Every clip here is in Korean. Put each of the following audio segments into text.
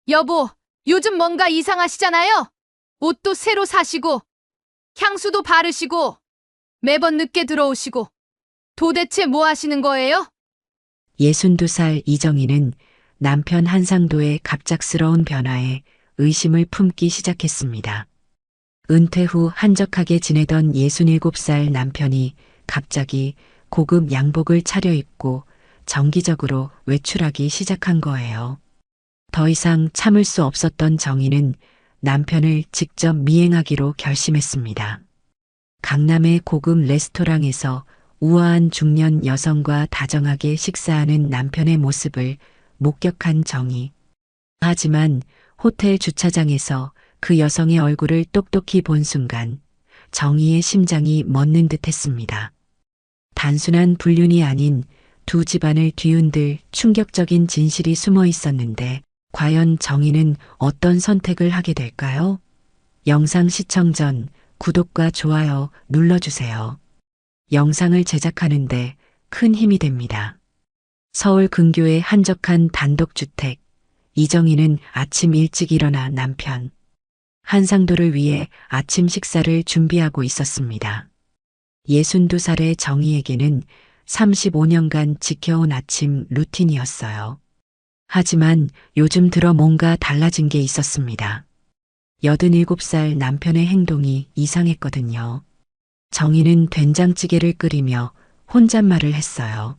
여보, 요즘 뭔가 이상하시잖아요? 옷도 새로 사시고, 향수도 바르시고, 매번 늦게 들어오시고, 도대체 뭐 하시는 거예요? 62살 이정희는 남편 한상도의 갑작스러운 변화에 의심을 품기 시작했습니다. 은퇴 후 한적하게 지내던 67살 남편이 갑자기 고급 양복을 차려입고 정기적으로 외출하기 시작한 거예요. 더 이상 참을 수 없었던 정희는 남편을 직접 미행하기로 결심했습니다. 강남의 고급 레스토랑에서 우아한 중년 여성과 다정하게 식사하는 남편의 모습을 목격한 정희. 하지만 호텔 주차장에서 그 여성의 얼굴을 똑똑히 본 순간 정희의 심장이 멎는 듯 했습니다. 단순한 불륜이 아닌 두 집안을 뒤흔들 충격적인 진실이 숨어 있었는데 과연 정희는 어떤 선택을 하게 될까요? 영상 시청 전 구독과 좋아요 눌러주세요. 영상을 제작하는데 큰 힘이 됩니다. 서울 근교의 한적한 단독주택. 이정희는 아침 일찍 일어나 남편 한상도를 위해 아침 식사를 준비하고 있었습니다. 62살의 정희에게는 35년간 지켜온 아침 루틴이었어요. 하지만 요즘 들어 뭔가 달라진 게 있었습니다. 87살 남편의 행동이 이상했거든요. 정희는 된장찌개를 끓이며 혼잣말을 했어요.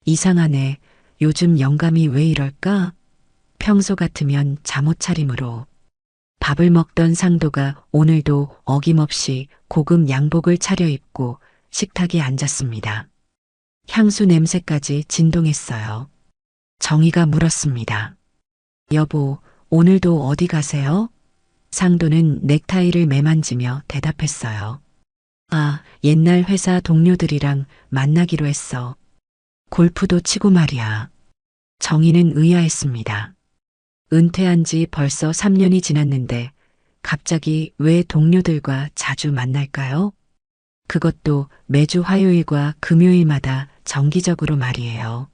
이상하네. 요즘 영감이 왜 이럴까? 평소 같으면 잠옷 차림으로. 밥을 먹던 상도가 오늘도 어김없이 고급 양복을 차려입고 식탁에 앉았습니다. 향수 냄새까지 진동했어요. 정희가 물었습니다. 여보, 오늘도 어디 가세요? 상도는 넥타이를 매만지며 대답했어요. 아, 옛날 회사 동료들이랑 만나기로 했어. 골프도 치고 말이야. 정희는 의아했습니다. 은퇴한 지 벌써 3년이 지났는데 갑자기 왜 동료들과 자주 만날까요? 그것도 매주 화요일과 금요일마다 정기적으로 말이에요.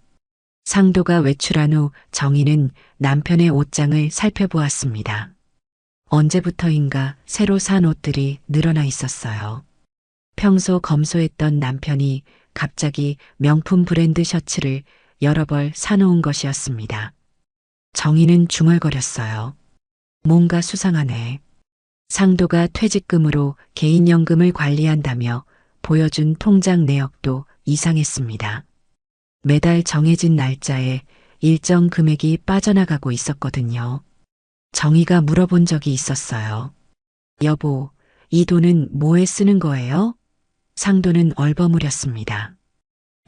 상도가 외출한 후 정희는 남편의 옷장을 살펴보았습니다. 언제부터인가 새로 산 옷들이 늘어나 있었어요. 평소 검소했던 남편이 갑자기 명품 브랜드 셔츠를 여러 벌 사놓은 것이었습니다. 정희는 중얼거렸어요. 뭔가 수상하네. 상도가 퇴직금으로 개인연금을 관리한다며 보여준 통장 내역도 이상했습니다. 매달 정해진 날짜에 일정 금액이 빠져나가고 있었거든요. 정희가 물어본 적이 있었어요. 여보, 이 돈은 뭐에 쓰는 거예요? 상도는 얼버무렸습니다.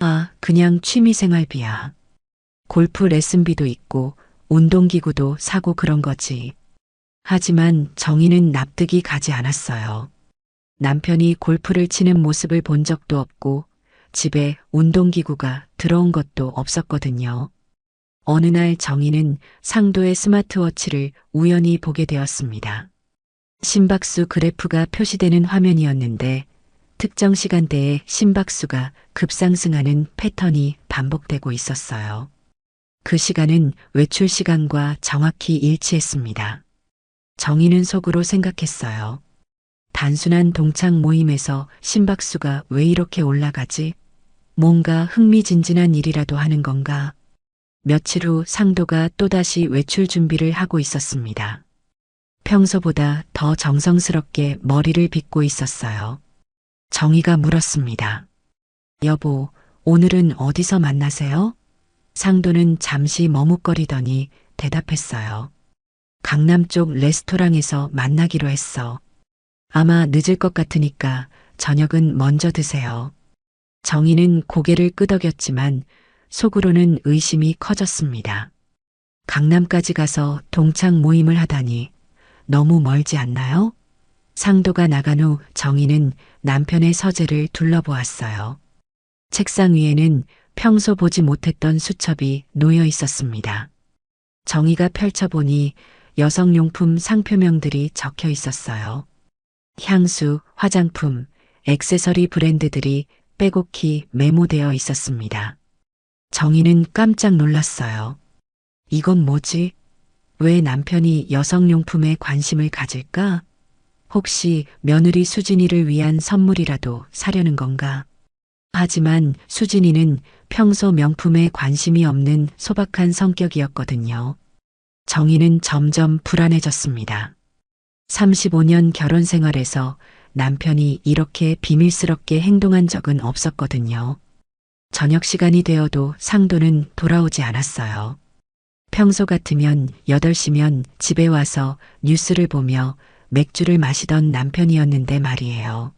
아, 그냥 취미생활비야. 골프 레슨비도 있고 운동기구도 사고 그런 거지. 하지만 정희는 납득이 가지 않았어요. 남편이 골프를 치는 모습을 본 적도 없고 집에 운동기구가 들어온 것도 없었거든요. 어느 날 정희는 상도의 스마트워치를 우연히 보게 되었습니다. 심박수 그래프가 표시되는 화면이었는데 특정 시간대에 심박수가 급상승하는 패턴이 반복되고 있었어요. 그 시간은 외출 시간과 정확히 일치했습니다. 정희는 속으로 생각했어요. 단순한 동창 모임에서 심박수가 왜 이렇게 올라가지? 뭔가 흥미진진한 일이라도 하는 건가? 며칠 후 상도가 또다시 외출 준비를 하고 있었습니다. 평소보다 더 정성스럽게 머리를 빗고 있었어요. 정희가 물었습니다. 여보, 오늘은 어디서 만나세요? 상도는 잠시 머뭇거리더니 대답했어요. 강남 쪽 레스토랑에서 만나기로 했어. 아마 늦을 것 같으니까 저녁은 먼저 드세요. 정희는 고개를 끄덕였지만 속으로는 의심이 커졌습니다. 강남까지 가서 동창 모임을 하다니 너무 멀지 않나요? 상도가 나간 후 정희는 남편의 서재를 둘러보았어요. 책상 위에는 평소 보지 못했던 수첩이 놓여 있었습니다. 정희가 펼쳐보니 여성용품 상표명들이 적혀 있었어요. 향수, 화장품, 액세서리 브랜드들이 빼곡히 메모되어 있었습니다. 정희는 깜짝 놀랐어요. 이건 뭐지? 왜 남편이 여성용품에 관심을 가질까? 혹시 며느리 수진이를 위한 선물이라도 사려는 건가? 하지만 수진이는 평소 명품에 관심이 없는 소박한 성격이었거든요. 정희는 점점 불안해졌습니다. 35년 결혼 생활에서 남편이 이렇게 비밀스럽게 행동한 적은 없었거든요. 저녁 시간이 되어도 상도는 돌아오지 않았어요. 평소 같으면 8시면 집에 와서 뉴스를 보며 맥주를 마시던 남편이었는데 말이에요.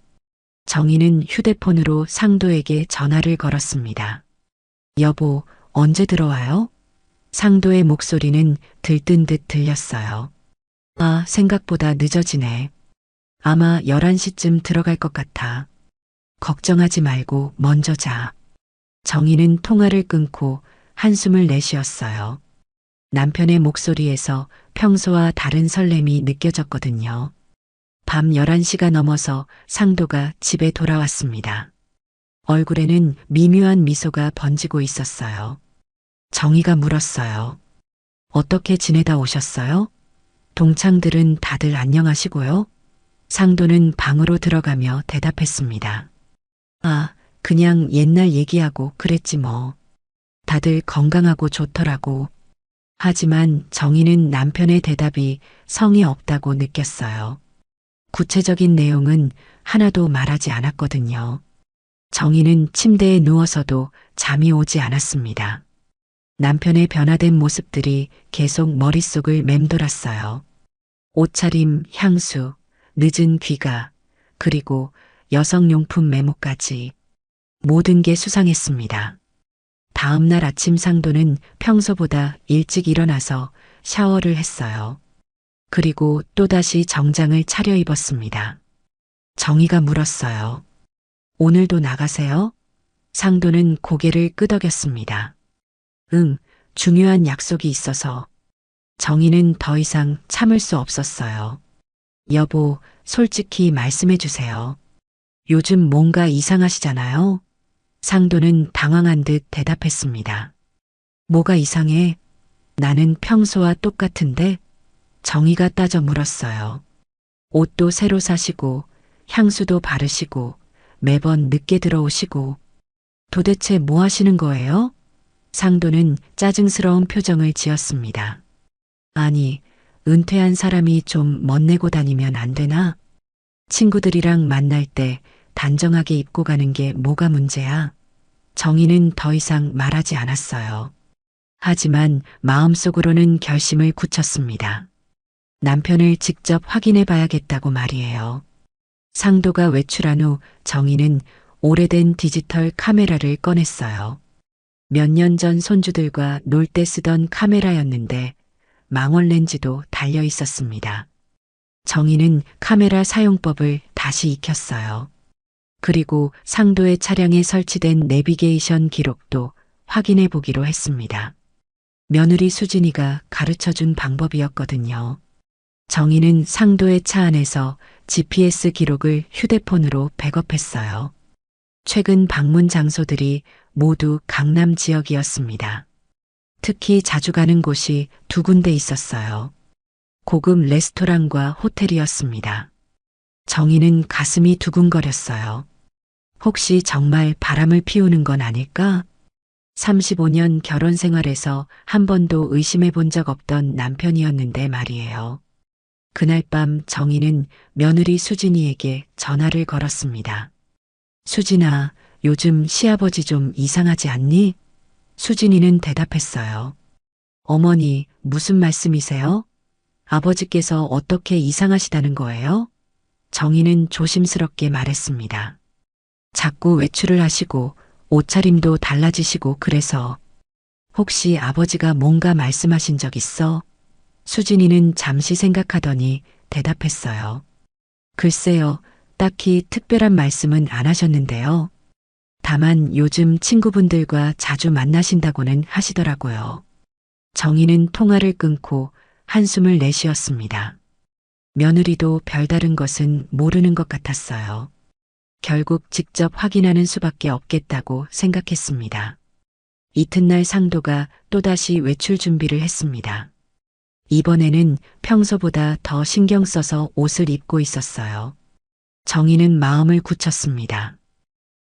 정희는 휴대폰으로 상도에게 전화를 걸었습니다. 여보, 언제 들어와요? 상도의 목소리는 들뜬 듯 들렸어요. 아, 생각보다 늦어지네. 아마 11시쯤 들어갈 것 같아. 걱정하지 말고 먼저 자. 정희는 통화를 끊고 한숨을 내쉬었어요. 남편의 목소리에서 평소와 다른 설렘이 느껴졌거든요. 밤 11시가 넘어서 상도가 집에 돌아왔습니다. 얼굴에는 미묘한 미소가 번지고 있었어요. 정희가 물었어요. 어떻게 지내다 오셨어요? 동창들은 다들 안녕하시고요? 상도는 방으로 들어가며 대답했습니다. 아, 그냥 옛날 얘기하고 그랬지 뭐. 다들 건강하고 좋더라고. 하지만 정희는 남편의 대답이 성의 없다고 느꼈어요. 구체적인 내용은 하나도 말하지 않았거든요. 정희는 침대에 누워서도 잠이 오지 않았습니다. 남편의 변화된 모습들이 계속 머릿속을 맴돌았어요. 옷차림, 향수, 늦은 귀가, 그리고 여성용품 메모까지 모든 게 수상했습니다. 다음 날 아침 상도는 평소보다 일찍 일어나서 샤워를 했어요. 그리고 또다시 정장을 차려입었습니다. 정희가 물었어요. 오늘도 나가세요? 상도는 고개를 끄덕였습니다. 응, 중요한 약속이 있어서. 정희는 더 이상 참을 수 없었어요. 여보, 솔직히 말씀해 주세요. 요즘 뭔가 이상하시잖아요? 상도는 당황한 듯 대답했습니다. 뭐가 이상해? 나는 평소와 똑같은데? 정희가 따져 물었어요. 옷도 새로 사시고, 향수도 바르시고, 매번 늦게 들어오시고, 도대체 뭐 하시는 거예요? 상도는 짜증스러운 표정을 지었습니다. 아니, 은퇴한 사람이 좀 멋내고 다니면 안 되나? 친구들이랑 만날 때 단정하게 입고 가는 게 뭐가 문제야? 정희는 더 이상 말하지 않았어요. 하지만 마음속으로는 결심을 굳혔습니다. 남편을 직접 확인해 봐야겠다고 말이에요. 상도가 외출한 후 정희는 오래된 디지털 카메라를 꺼냈어요. 몇 년 전 손주들과 놀 때 쓰던 카메라였는데 망원 렌즈도 달려 있었습니다. 정희는 카메라 사용법을 다시 익혔어요. 그리고 상도의 차량에 설치된 내비게이션 기록도 확인해 보기로 했습니다. 며느리 수진이가 가르쳐준 방법이었거든요. 정희는 상도의 차 안에서 GPS 기록을 휴대폰으로 백업했어요. 최근 방문 장소들이 모두 강남 지역이었습니다. 특히 자주 가는 곳이 2군데 있었어요. 고급 레스토랑과 호텔이었습니다. 정희는 가슴이 두근거렸어요. 혹시 정말 바람을 피우는 건 아닐까? 35년 결혼 생활에서 한 번도 의심해 본 적 없던 남편이었는데 말이에요. 그날 밤 정희는 며느리 수진이에게 전화를 걸었습니다. 수진아, 요즘 시아버지 좀 이상하지 않니? 수진이는 대답했어요. 어머니, 무슨 말씀이세요? 아버지께서 어떻게 이상하시다는 거예요? 정희는 조심스럽게 말했습니다. 자꾸 외출을 하시고 옷차림도 달라지시고 그래서 혹시 아버지가 뭔가 말씀하신 적 있어? 수진이는 잠시 생각하더니 대답했어요. 글쎄요, 딱히 특별한 말씀은 안 하셨는데요. 다만 요즘 친구분들과 자주 만나신다고는 하시더라고요. 정희는 통화를 끊고 한숨을 내쉬었습니다. 며느리도 별다른 것은 모르는 것 같았어요. 결국 직접 확인하는 수밖에 없겠다고 생각했습니다. 이튿날 상도가 또다시 외출 준비를 했습니다. 이번에는 평소보다 더 신경 써서 옷을 입고 있었어요. 정희는 마음을 굳혔습니다.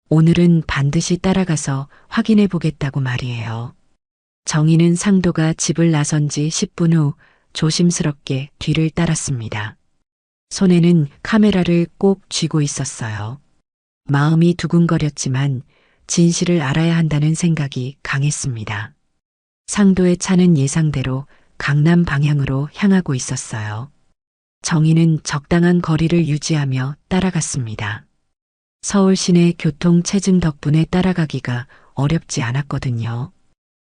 오늘은 반드시 따라가서 확인해 보겠다고 말이에요. 정희는 상도가 집을 나선 지 10분 후 조심스럽게 뒤를 따랐습니다. 손에는 카메라를 꼭 쥐고 있었어요. 마음이 두근거렸지만 진실을 알아야 한다는 생각이 강했습니다. 상도의 차는 예상대로 강남 방향으로 향하고 있었어요. 정희는 적당한 거리를 유지하며 따라갔습니다. 서울 시내 교통 체증 덕분에 따라가기가 어렵지 않았거든요.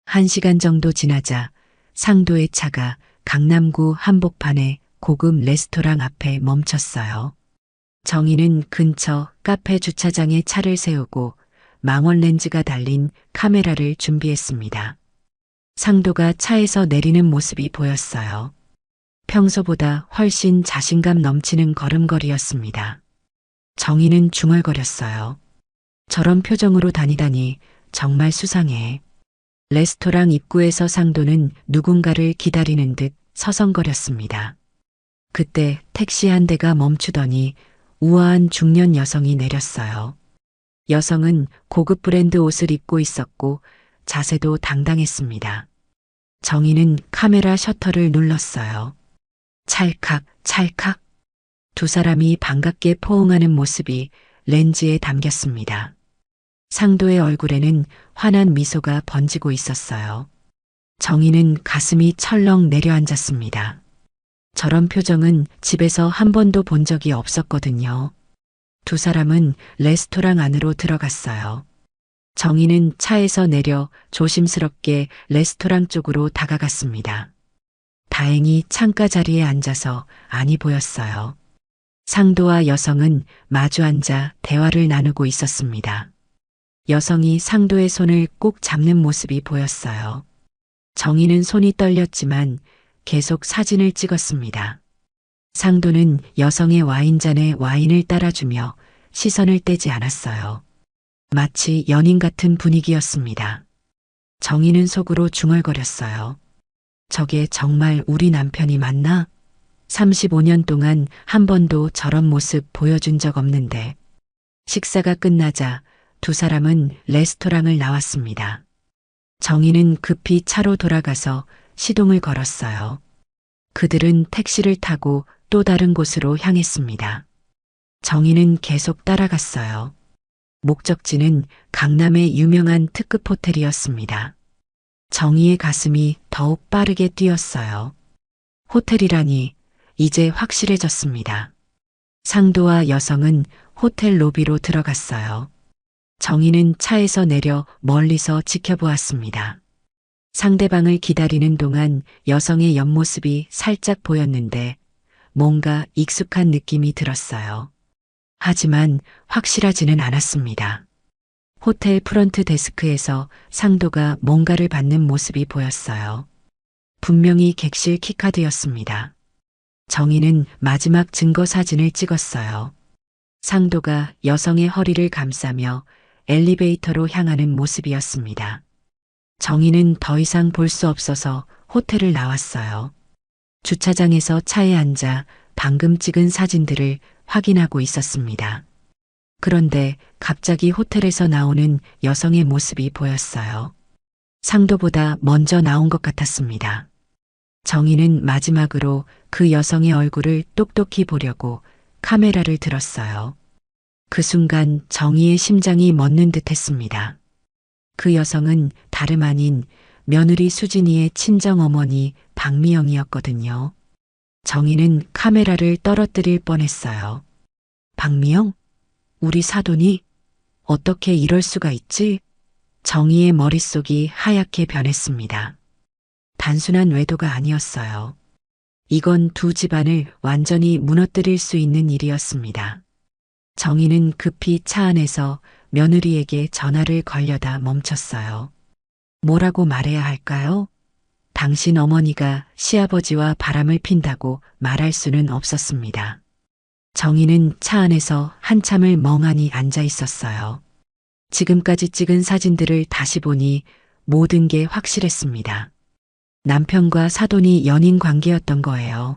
1시간 정도 지나자 상도의 차가 강남구 한복판의 고급 레스토랑 앞에 멈췄어요. 정희는 근처 카페 주차장에 차를 세우고 망원 렌즈가 달린 카메라를 준비했습니다. 상도가 차에서 내리는 모습이 보였어요. 평소보다 훨씬 자신감 넘치는 걸음걸이였습니다. 정희는 중얼거렸어요. 저런 표정으로 다니다니 정말 수상해. 레스토랑 입구에서 상도는 누군가를 기다리는 듯 서성거렸습니다. 그때 택시 한 대가 멈추더니 우아한 중년 여성이 내렸어요. 여성은 고급 브랜드 옷을 입고 있었고 자세도 당당했습니다. 정희는 카메라 셔터를 눌렀어요. 찰칵, 찰칵. 두 사람이 반갑게 포옹하는 모습이 렌즈에 담겼습니다. 상도의 얼굴에는 환한 미소가 번지고 있었어요. 정희는 가슴이 철렁 내려앉았습니다. 저런 표정은 집에서 한 번도 본 적이 없었거든요. 두 사람은 레스토랑 안으로 들어갔어요. 정희는 차에서 내려 조심스럽게 레스토랑 쪽으로 다가갔습니다. 다행히 창가 자리에 앉아서 안이 보였어요. 상도와 여성은 마주 앉아 대화를 나누고 있었습니다. 여성이 상도의 손을 꼭 잡는 모습이 보였어요. 정희는 손이 떨렸지만 계속 사진을 찍었습니다. 상도는 여성의 와인잔에 와인을 따라주며 시선을 떼지 않았어요. 마치 연인 같은 분위기였습니다. 정희는 속으로 중얼거렸어요. 저게 정말 우리 남편이 맞나? 35년 동안 한 번도 저런 모습 보여준 적 없는데. 식사가 끝나자 두 사람은 레스토랑을 나왔습니다. 정희는 급히 차로 돌아가서 시동을 걸었어요. 그들은 택시를 타고 또 다른 곳으로 향했습니다. 정희는 계속 따라갔어요. 목적지는 강남의 유명한 특급 호텔이었습니다. 정희의 가슴이 더욱 빠르게 뛰었어요. 호텔이라니 이제 확실해졌습니다. 상도와 여성은 호텔 로비로 들어갔어요. 정희는 차에서 내려 멀리서 지켜보았습니다. 상대방을 기다리는 동안 여성의 옆모습이 살짝 보였는데 뭔가 익숙한 느낌이 들었어요. 하지만 확실하지는 않았습니다. 호텔 프런트 데스크에서 상도가 뭔가를 받는 모습이 보였어요. 분명히 객실 키카드였습니다. 정희는 마지막 증거 사진을 찍었어요. 상도가 여성의 허리를 감싸며 엘리베이터로 향하는 모습이었습니다. 정희는 더 이상 볼 수 없어서 호텔을 나왔어요. 주차장에서 차에 앉아 방금 찍은 사진들을 확인하고 있었습니다. 그런데 갑자기 호텔에서 나오는 여성의 모습이 보였어요. 상도보다 먼저 나온 것 같았습니다. 정희는 마지막으로 그 여성의 얼굴을 똑똑히 보려고 카메라를 들었어요. 그 순간 정희의 심장이 멎는 듯 했습니다. 그 여성은 다름 아닌 며느리 수진이의 친정어머니 박미영이었거든요. 정희는 카메라를 떨어뜨릴 뻔했어요. 박미영? 우리 사돈이? 어떻게 이럴 수가 있지? 정희의 머릿속이 하얗게 변했습니다. 단순한 외도가 아니었어요. 이건 두 집안을 완전히 무너뜨릴 수 있는 일이었습니다. 정희는 급히 차 안에서 며느리에게 전화를 걸려다 멈췄어요. 뭐라고 말해야 할까요? 당신 어머니가 시아버지와 바람을 핀다고 말할 수는 없었습니다. 정희는 차 안에서 한참을 멍하니 앉아 있었어요. 지금까지 찍은 사진들을 다시 보니 모든 게 확실했습니다. 남편과 사돈이 연인 관계였던 거예요.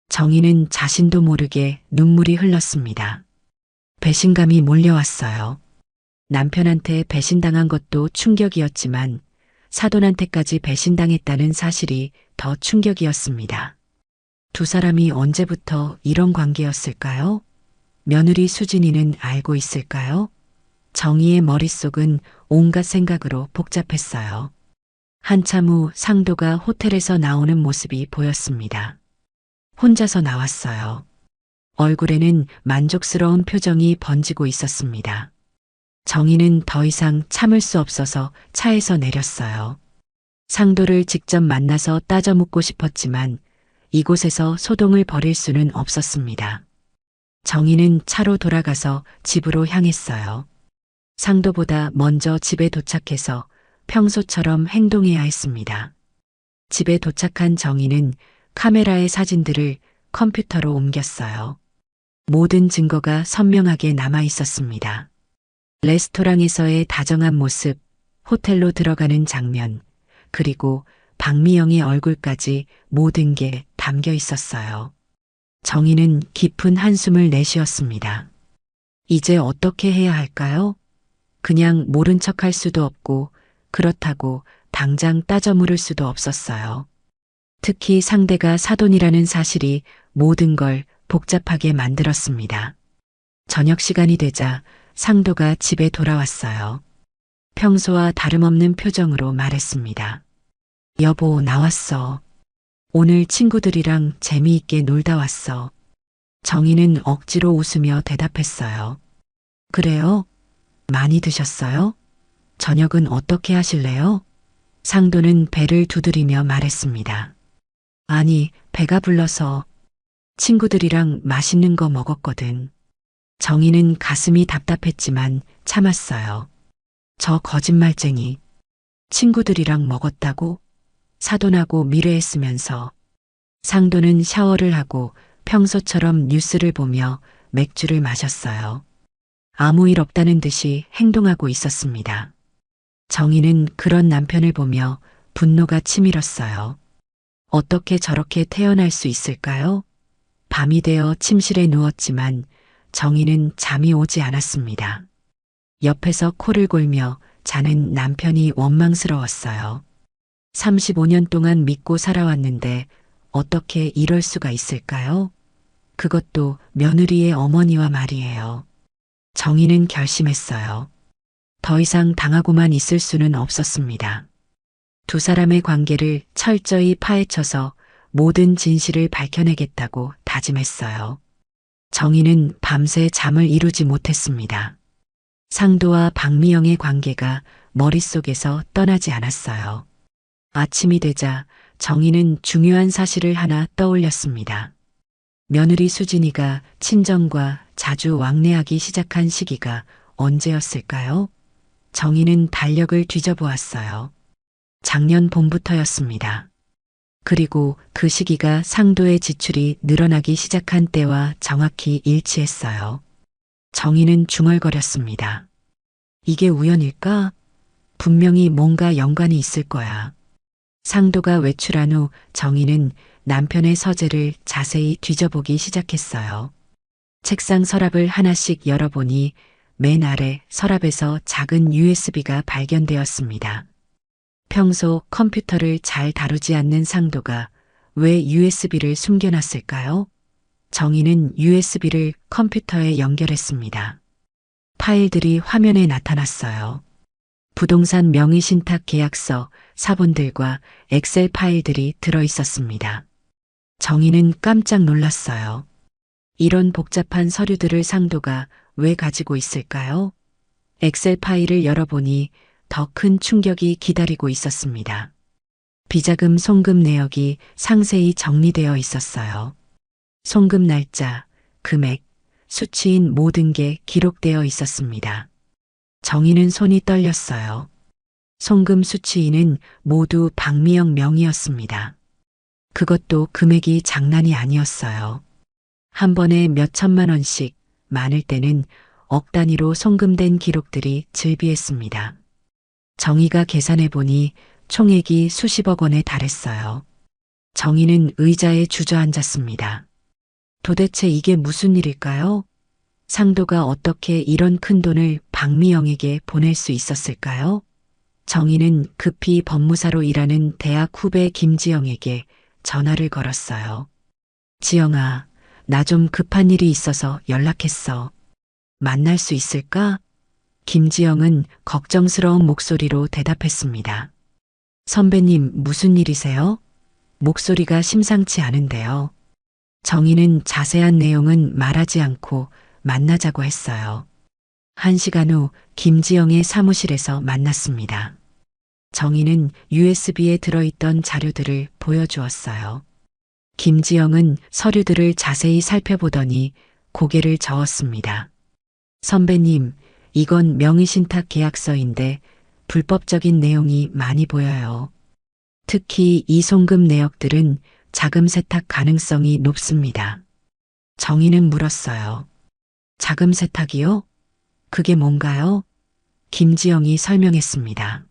정희는 자신도 모르게 눈물이 흘렀습니다. 배신감이 몰려왔어요. 남편한테 배신당한 것도 충격이었지만 사돈한테까지 배신당했다는 사실이 더 충격이었습니다. 두 사람이 언제부터 이런 관계였을까요? 며느리 수진이는 알고 있을까요? 정희의 머릿속은 온갖 생각으로 복잡했어요. 한참 후 상도가 호텔에서 나오는 모습이 보였습니다. 혼자서 나왔어요. 얼굴에는 만족스러운 표정이 번지고 있었습니다. 정희는 더 이상 참을 수 없어서 차에서 내렸어요. 상도를 직접 만나서 따져 묻고 싶었지만 이곳에서 소동을 벌일 수는 없었습니다. 정희는 차로 돌아가서 집으로 향했어요. 상도보다 먼저 집에 도착해서 평소처럼 행동해야 했습니다. 집에 도착한 정희는 카메라의 사진들을 컴퓨터로 옮겼어요. 모든 증거가 선명하게 남아 있었습니다. 레스토랑에서의 다정한 모습, 호텔로 들어가는 장면, 그리고 박미영의 얼굴까지 모든 게 담겨 있었어요. 정희는 깊은 한숨을 내쉬었습니다. 이제 어떻게 해야 할까요? 그냥 모른 척 할 수도 없고 그렇다고 당장 따져 물을 수도 없었어요. 특히 상대가 사돈이라는 사실이 모든 걸 복잡하게 만들었습니다. 저녁 시간이 되자 상도가 집에 돌아왔어요. 평소와 다름없는 표정으로 말했습니다. 여보, 나왔어. 오늘 친구들이랑 재미있게 놀다 왔어. 정희는 억지로 웃으며 대답했어요. 그래요? 많이 드셨어요? 저녁은 어떻게 하실래요? 상도는 배를 두드리며 말했습니다. 아니, 배가 불러서 친구들이랑 맛있는 거 먹었거든. 정희는 가슴이 답답했지만 참았어요. 저 거짓말쟁이. 친구들이랑 먹었다고? 사돈하고 미래했으면서. 상도는 샤워를 하고 평소처럼 뉴스를 보며 맥주를 마셨어요. 아무 일 없다는 듯이 행동하고 있었습니다. 정희는 그런 남편을 보며 분노가 치밀었어요. 어떻게 저렇게 태어날 수 있을까요? 밤이 되어 침실에 누웠지만 정희는 잠이 오지 않았습니다. 옆에서 코를 골며 자는 남편이 원망스러웠어요. 35년 동안 믿고 살아왔는데 어떻게 이럴 수가 있을까요? 그것도 며느리의 어머니와 말이에요. 정희는 결심했어요. 더 이상 당하고만 있을 수는 없었습니다. 두 사람의 관계를 철저히 파헤쳐서 모든 진실을 밝혀내겠다고 다짐했어요. 정희는 밤새 잠을 이루지 못했습니다. 상도와 박미영의 관계가 머릿속에서 떠나지 않았어요. 아침이 되자 정희는 중요한 사실을 하나 떠올렸습니다. 며느리 수진이가 친정과 자주 왕래하기 시작한 시기가 언제였을까요? 정희는 달력을 뒤져보았어요. 작년 봄부터였습니다. 그리고 그 시기가 상도의 지출이 늘어나기 시작한 때와 정확히 일치했어요. 정희는 중얼거렸습니다. 이게 우연일까? 분명히 뭔가 연관이 있을 거야. 상도가 외출한 후 정희는 남편의 서재를 자세히 뒤져보기 시작했어요. 책상 서랍을 하나씩 열어보니 맨 아래 서랍에서 작은 USB가 발견되었습니다. 평소 컴퓨터를 잘 다루지 않는 상도가 왜 USB를 숨겨놨을까요? 정희는 USB를 컴퓨터에 연결했습니다. 파일들이 화면에 나타났어요. 부동산 명의신탁 계약서, 사본들과 엑셀 파일들이 들어있었습니다. 정희는 깜짝 놀랐어요. 이런 복잡한 서류들을 상도가 왜 가지고 있을까요? 엑셀 파일을 열어보니 더 큰 충격이 기다리고 있었습니다. 비자금 송금 내역이 상세히 정리되어 있었어요. 송금 날짜, 금액, 수치인 모든 게 기록되어 있었습니다. 정희는 손이 떨렸어요. 송금 수치인은 모두 박미영 명의였습니다. 그것도 금액이 장난이 아니었어요. 한 번에 몇 천만 원씩, 많을 때는 억 단위로 송금된 기록들이 즐비했습니다. 정희가 계산해 보니 총액이 수십억 원에 달했어요. 정희는 의자에 주저앉았습니다. 도대체 이게 무슨 일일까요? 상도가 어떻게 이런 큰 돈을 박미영에게 보낼 수 있었을까요? 정희는 급히 법무사로 일하는 대학 후배 김지영에게 전화를 걸었어요. 지영아, 나 좀 급한 일이 있어서 연락했어. 만날 수 있을까? 김지영은 걱정스러운 목소리로 대답했습니다. 선배님, 무슨 일이세요? 목소리가 심상치 않은데요. 정희는 자세한 내용은 말하지 않고 만나자고 했어요. 1시간 후 김지영의 사무실에서 만났습니다. 정희는 USB에 들어있던 자료들을 보여주었어요. 김지영은 서류들을 자세히 살펴보더니 고개를 저었습니다. 선배님, 이건 명의신탁 계약서인데 불법적인 내용이 많이 보여요. 특히 이송금 내역들은 자금 세탁 가능성이 높습니다. 정희는 물었어요. 자금 세탁이요? 그게 뭔가요? 김지영이 설명했습니다.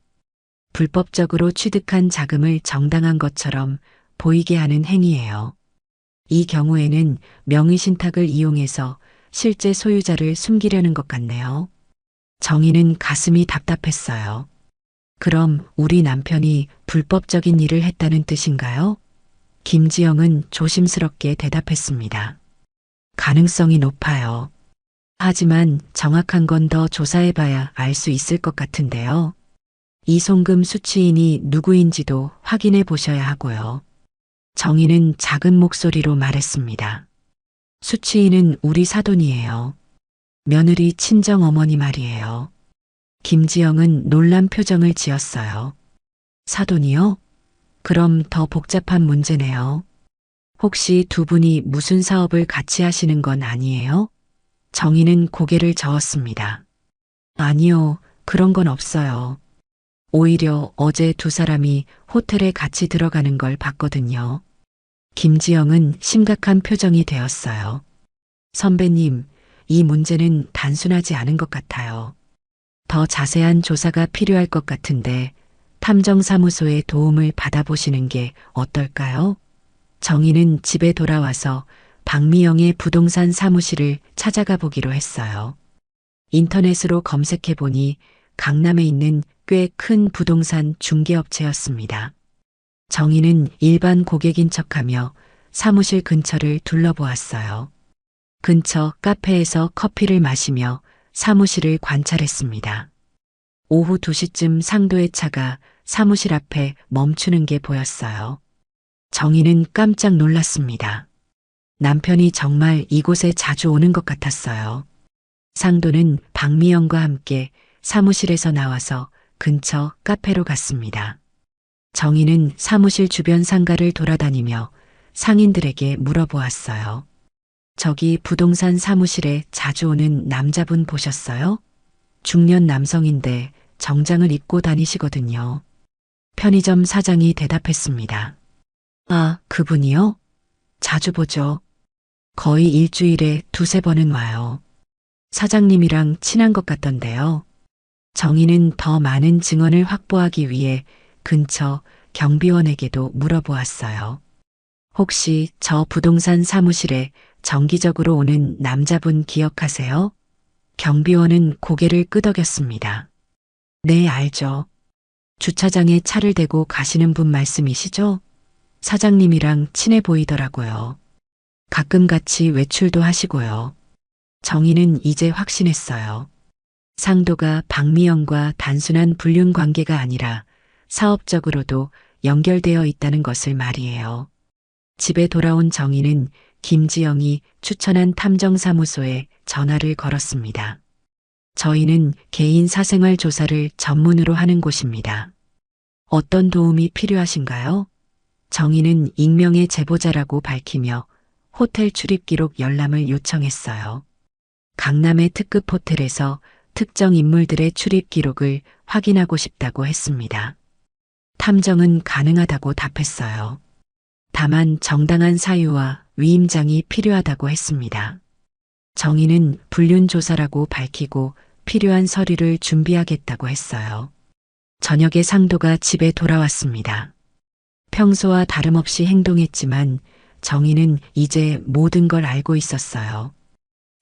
불법적으로 취득한 자금을 정당한 것처럼 보이게 하는 행위예요. 이 경우에는 명의신탁을 이용해서 실제 소유자를 숨기려는 것 같네요. 정희는 가슴이 답답했어요. 그럼 우리 남편이 불법적인 일을 했다는 뜻인가요? 김지영은 조심스럽게 대답했습니다. 가능성이 높아요. 하지만 정확한 건 더 조사해봐야 알 수 있을 것 같은데요. 이송금 수취인이 누구인지도 확인해 보셔야 하고요. 정희는 작은 목소리로 말했습니다. 수취인은 우리 사돈이에요. 며느리 친정어머니 말이에요. 김지영은 놀란 표정을 지었어요. 사돈이요? 그럼 더 복잡한 문제네요. 혹시 두 분이 무슨 사업을 같이 하시는 건 아니에요? 정희는 고개를 저었습니다. 아니요, 그런 건 없어요. 오히려 어제 두 사람이 호텔에 같이 들어가는 걸 봤거든요. 김지영은 심각한 표정이 되었어요. 선배님, 이 문제는 단순하지 않은 것 같아요. 더 자세한 조사가 필요할 것 같은데 탐정사무소의 도움을 받아보시는 게 어떨까요? 정희는 집에 돌아와서 박미영의 부동산 사무실을 찾아가 보기로 했어요. 인터넷으로 검색해 보니 강남에 있는 꽤 큰 부동산 중개업체였습니다. 정희는 일반 고객인 척하며 사무실 근처를 둘러보았어요. 근처 카페에서 커피를 마시며 사무실을 관찰했습니다. 오후 2시쯤 상도의 차가 사무실 앞에 멈추는 게 보였어요. 정희는 깜짝 놀랐습니다. 남편이 정말 이곳에 자주 오는 것 같았어요. 상도는 박미영과 함께 사무실에서 나와서 근처 카페로 갔습니다. 정희는 사무실 주변 상가를 돌아다니며 상인들에게 물어보았어요. 저기 부동산 사무실에 자주 오는 남자분 보셨어요? 중년 남성인데 정장을 입고 다니시거든요. 편의점 사장이 대답했습니다. 아, 그분이요? 자주 보죠. 거의 일주일에 2~3번은 와요. 사장님이랑 친한 것 같던데요. 정희는 더 많은 증언을 확보하기 위해 근처 경비원에게도 물어보았어요. 혹시 저 부동산 사무실에 정기적으로 오는 남자분 기억하세요? 경비원은 고개를 끄덕였습니다. 네, 알죠. 주차장에 차를 대고 가시는 분 말씀이시죠? 사장님이랑 친해 보이더라고요. 가끔 같이 외출도 하시고요. 정희는 이제 확신했어요. 상도가 박미영과 단순한 불륜 관계가 아니라 사업적으로도 연결되어 있다는 것을 말이에요. 집에 돌아온 정희는 김지영이 추천한 탐정사무소에 전화를 걸었습니다. 저희는 개인 사생활 조사를 전문으로 하는 곳입니다. 어떤 도움이 필요하신가요? 정희는 익명의 제보자라고 밝히며 호텔 출입 기록 열람을 요청했어요. 강남의 특급 호텔에서 특정 인물들의 출입 기록을 확인하고 싶다고 했습니다. 탐정은 가능하다고 답했어요. 다만 정당한 사유와 위임장이 필요하다고 했습니다. 정희는 불륜 조사라고 밝히고 필요한 서류를 준비하겠다고 했어요. 저녁에 상도가 집에 돌아왔습니다. 평소와 다름없이 행동했지만 정희는 이제 모든 걸 알고 있었어요.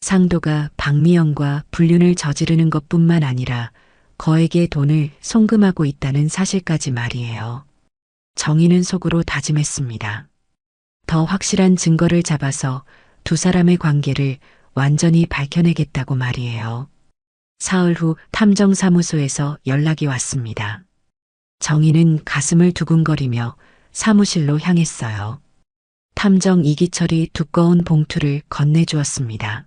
상도가 박미영과 불륜을 저지르는 것뿐만 아니라 거액의 돈을 송금하고 있다는 사실까지 말이에요. 정희는 속으로 다짐했습니다. 더 확실한 증거를 잡아서 두 사람의 관계를 완전히 밝혀내겠다고 말이에요. 사흘 후 탐정사무소에서 연락이 왔습니다. 정희는 가슴을 두근거리며 사무실로 향했어요. 탐정 이기철이 두꺼운 봉투를 건네주었습니다.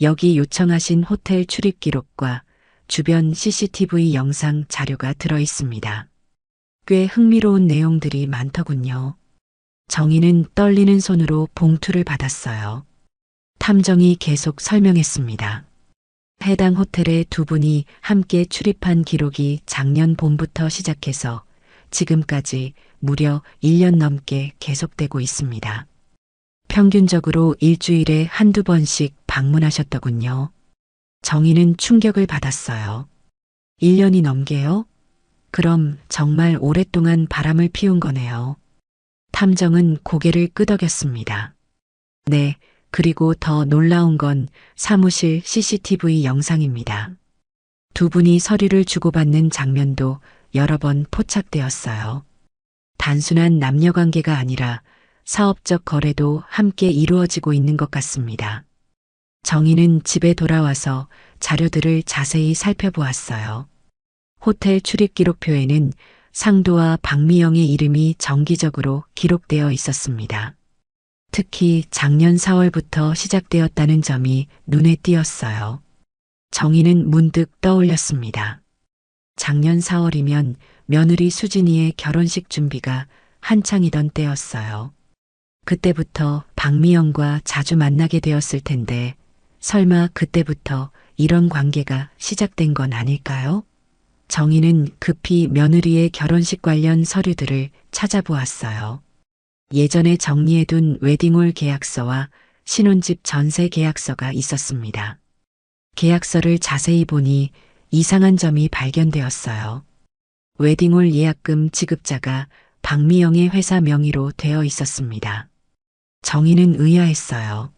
여기 요청하신 호텔 출입 기록과 주변 CCTV 영상 자료가 들어 있습니다. 꽤 흥미로운 내용들이 많더군요. 정희는 떨리는 손으로 봉투를 받았어요. 탐정이 계속 설명했습니다. 해당 호텔에 두 분이 함께 출입한 기록이 작년 봄부터 시작해서 지금까지 무려 1년 넘게 계속되고 있습니다. 평균적으로 일주일에 한두 번씩 방문하셨더군요. 정희는 충격을 받았어요. 1년이 넘게요? 그럼 정말 오랫동안 바람을 피운 거네요. 탐정은 고개를 끄덕였습니다. 네, 그리고 더 놀라운 건 사무실 CCTV 영상입니다. 두 분이 서류를 주고받는 장면도 여러 번 포착되었어요. 단순한 남녀 관계가 아니라 사업적 거래도 함께 이루어지고 있는 것 같습니다. 정희는 집에 돌아와서 자료들을 자세히 살펴보았어요. 호텔 출입 기록표에는 상도와 박미영의 이름이 정기적으로 기록되어 있었습니다. 특히 작년 4월부터 시작되었다는 점이 눈에 띄었어요. 정희는 문득 떠올렸습니다. 작년 4월이면 며느리 수진이의 결혼식 준비가 한창이던 때였어요. 그때부터 박미영과 자주 만나게 되었을 텐데 설마 그때부터 이런 관계가 시작된 건 아닐까요? 정희는 급히 며느리의 결혼식 관련 서류들을 찾아보았어요. 예전에 정리해둔 웨딩홀 계약서와 신혼집 전세 계약서가 있었습니다. 계약서를 자세히 보니 이상한 점이 발견되었어요. 웨딩홀 예약금 지급자가 박미영의 회사 명의로 되어 있었습니다. 정희는 의아했어요.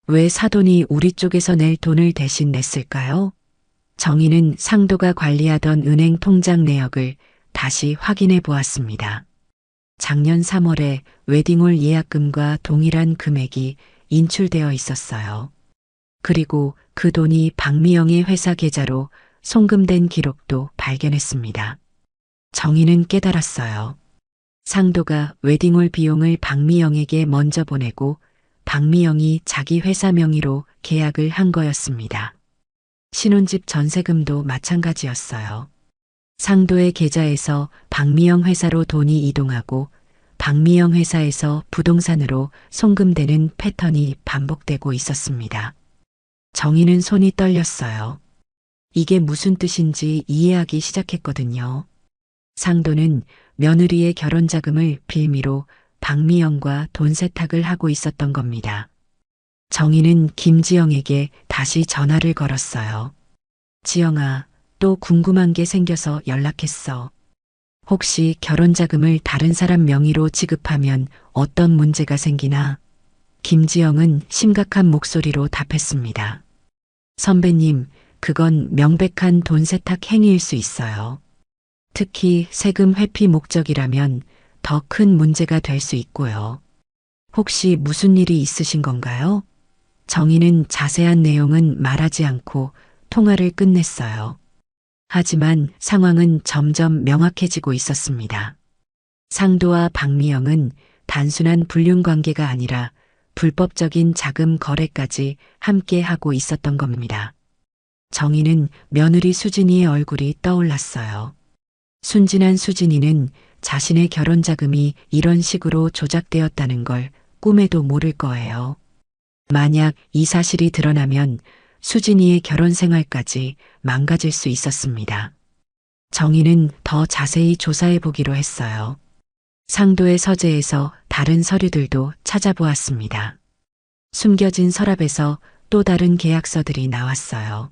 왜 사돈이 우리 쪽에서 낼 돈을 대신 냈을까요? 정희는 상도가 관리하던 은행 통장 내역을 다시 확인해 보았습니다. 작년 3월에 웨딩홀 예약금과 동일한 금액이 인출되어 있었어요. 그리고 그 돈이 박미영의 회사 계좌로 송금된 기록도 발견했습니다. 정희는 깨달았어요. 상도가 웨딩홀 비용을 박미영에게 먼저 보내고 박미영이 자기 회사 명의로 계약을 한 거였습니다. 신혼집 전세금도 마찬가지였어요. 상도의 계좌에서 박미영 회사로 돈이 이동하고 박미영 회사에서 부동산으로 송금되는 패턴이 반복되고 있었습니다. 정희는 손이 떨렸어요. 이게 무슨 뜻인지 이해하기 시작했거든요. 상도는 며느리의 결혼 자금을 빌미로 박미영과 돈 세탁을 하고 있었던 겁니다. 정희는 김지영에게 다시 전화를 걸었어요. 지영아, 또 궁금한 게 생겨서 연락했어. 혹시 결혼 자금을 다른 사람 명의로 지급하면 어떤 문제가 생기나? 김지영은 심각한 목소리로 답했습니다. 선배님, 그건 명백한 돈 세탁 행위일 수 있어요. 특히 세금 회피 목적이라면 더 큰 문제가 될 수 있고요. 혹시 무슨 일이 있으신 건가요? 정희는 자세한 내용은 말하지 않고 통화를 끝냈어요. 하지만 상황은 점점 명확해지고 있었습니다. 상도와 박미영은 단순한 불륜 관계가 아니라 불법적인 자금 거래까지 함께 하고 있었던 겁니다. 정희는 며느리 수진이의 얼굴이 떠올랐어요. 순진한 수진이는 자신의 결혼 자금이 이런 식으로 조작되었다는 걸 꿈에도 모를 거예요. 만약 이 사실이 드러나면 수진이의 결혼 생활까지 망가질 수 있었습니다. 정희는 더 자세히 조사해 보기로 했어요. 상도의 서재에서 다른 서류들도 찾아보았습니다. 숨겨진 서랍에서 또 다른 계약서들이 나왔어요.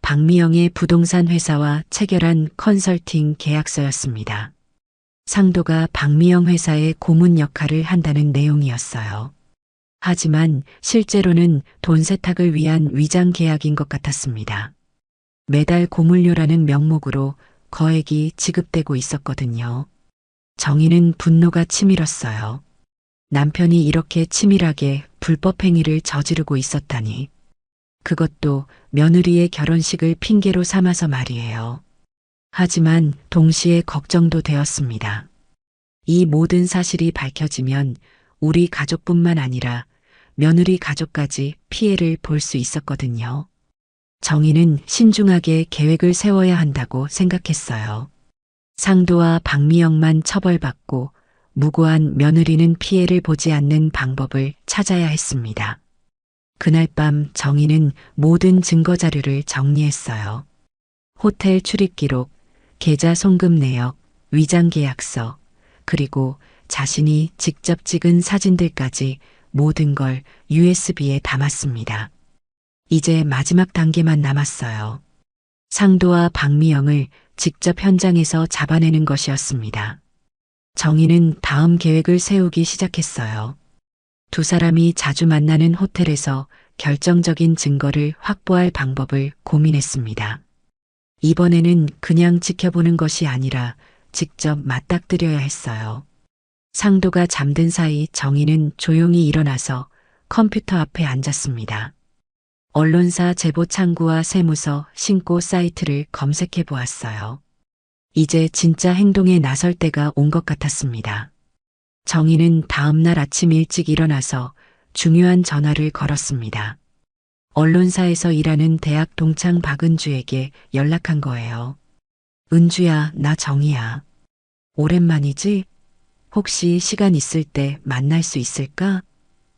박미영의 부동산 회사와 체결한 컨설팅 계약서였습니다. 상도가 박미영 회사의 고문 역할을 한다는 내용이었어요. 하지만 실제로는 돈 세탁을 위한 위장 계약인 것 같았습니다. 매달 고물료라는 명목으로 거액이 지급되고 있었거든요. 정희는 분노가 치밀었어요. 남편이 이렇게 치밀하게 불법 행위를 저지르고 있었다니. 그것도 며느리의 결혼식을 핑계로 삼아서 말이에요. 하지만 동시에 걱정도 되었습니다. 이 모든 사실이 밝혀지면 우리 가족뿐만 아니라 며느리 가족까지 피해를 볼 수 있었거든요. 정희는 신중하게 계획을 세워야 한다고 생각했어요. 상도와 박미영만 처벌받고 무고한 며느리는 피해를 보지 않는 방법을 찾아야 했습니다. 그날 밤 정희는 모든 증거 자료를 정리했어요. 호텔 출입 기록, 계좌 송금 내역, 위장 계약서, 그리고 자신이 직접 찍은 사진들까지 모든 걸 USB에 담았습니다. 이제 마지막 단계만 남았어요. 상도와 박미영을 직접 현장에서 잡아내는 것이었습니다. 정희는 다음 계획을 세우기 시작했어요. 두 사람이 자주 만나는 호텔에서 결정적인 증거를 확보할 방법을 고민했습니다. 이번에는 그냥 지켜보는 것이 아니라 직접 맞닥뜨려야 했어요. 상도가 잠든 사이 정희는 조용히 일어나서 컴퓨터 앞에 앉았습니다. 언론사 제보 창구와 세무서 신고 사이트를 검색해 보았어요. 이제 진짜 행동에 나설 때가 온 것 같았습니다. 정희는 다음 날 아침 일찍 일어나서 중요한 전화를 걸었습니다. 언론사에서 일하는 대학 동창 박은주에게 연락한 거예요. 은주야, 나 정희야. 오랜만이지? 혹시 시간 있을 때 만날 수 있을까?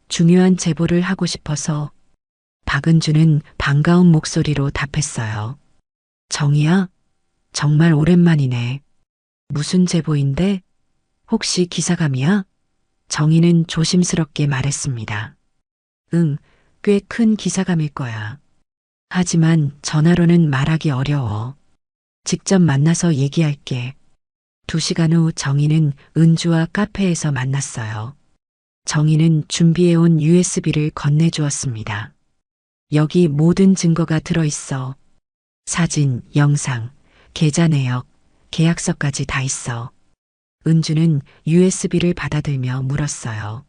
중요한 제보를 하고 싶어서. 박은주는 반가운 목소리로 답했어요. 정희야? 정말 오랜만이네. 무슨 제보인데? 혹시 기사감이야? 정희는 조심스럽게 말했습니다. 응, 꽤 큰 기사감일 거야. 하지만 전화로는 말하기 어려워. 직접 만나서 얘기할게. 2시간 후 정희는 은주와 카페에서 만났어요. 정희는 준비해온 USB를 건네주었습니다. 여기 모든 증거가 들어있어. 사진, 영상, 계좌 내역, 계약서까지 다 있어. 은주는 USB를 받아들며 물었어요.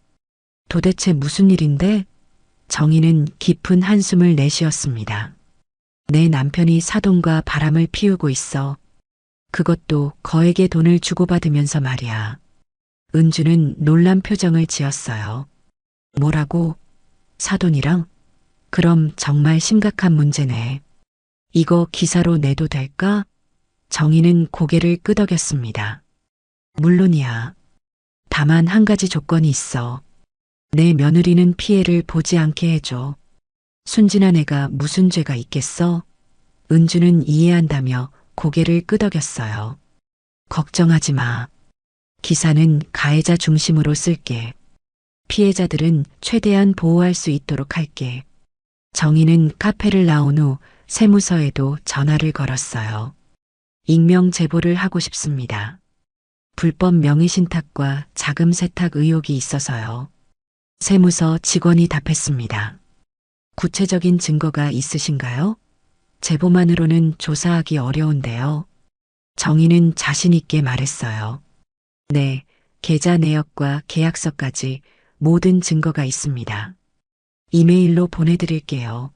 도대체 무슨 일인데? 정희는 깊은 한숨을 내쉬었습니다. 내 남편이 사돈과 바람을 피우고 있어. 그것도 거액의 돈을 주고받으면서 말이야. 은주는 놀란 표정을 지었어요. 뭐라고? 사돈이랑? 그럼 정말 심각한 문제네. 이거 기사로 내도 될까? 정희는 고개를 끄덕였습니다. 물론이야. 다만 한 가지 조건이 있어. 내 며느리는 피해를 보지 않게 해줘. 순진한 애가 무슨 죄가 있겠어? 은주는 이해한다며 고개를 끄덕였어요. 걱정하지 마. 기사는 가해자 중심으로 쓸게. 피해자들은 최대한 보호할 수 있도록 할게. 정희는 카페를 나온 후 세무서에도 전화를 걸었어요. 익명 제보를 하고 싶습니다. 불법 명의신탁과 자금 세탁 의혹이 있어서요. 세무서 직원이 답했습니다. 구체적인 증거가 있으신가요? 제보만으로는 조사하기 어려운데요. 정희는 자신 있게 말했어요. 네, 계좌 내역과 계약서까지 모든 증거가 있습니다. 이메일로 보내드릴게요.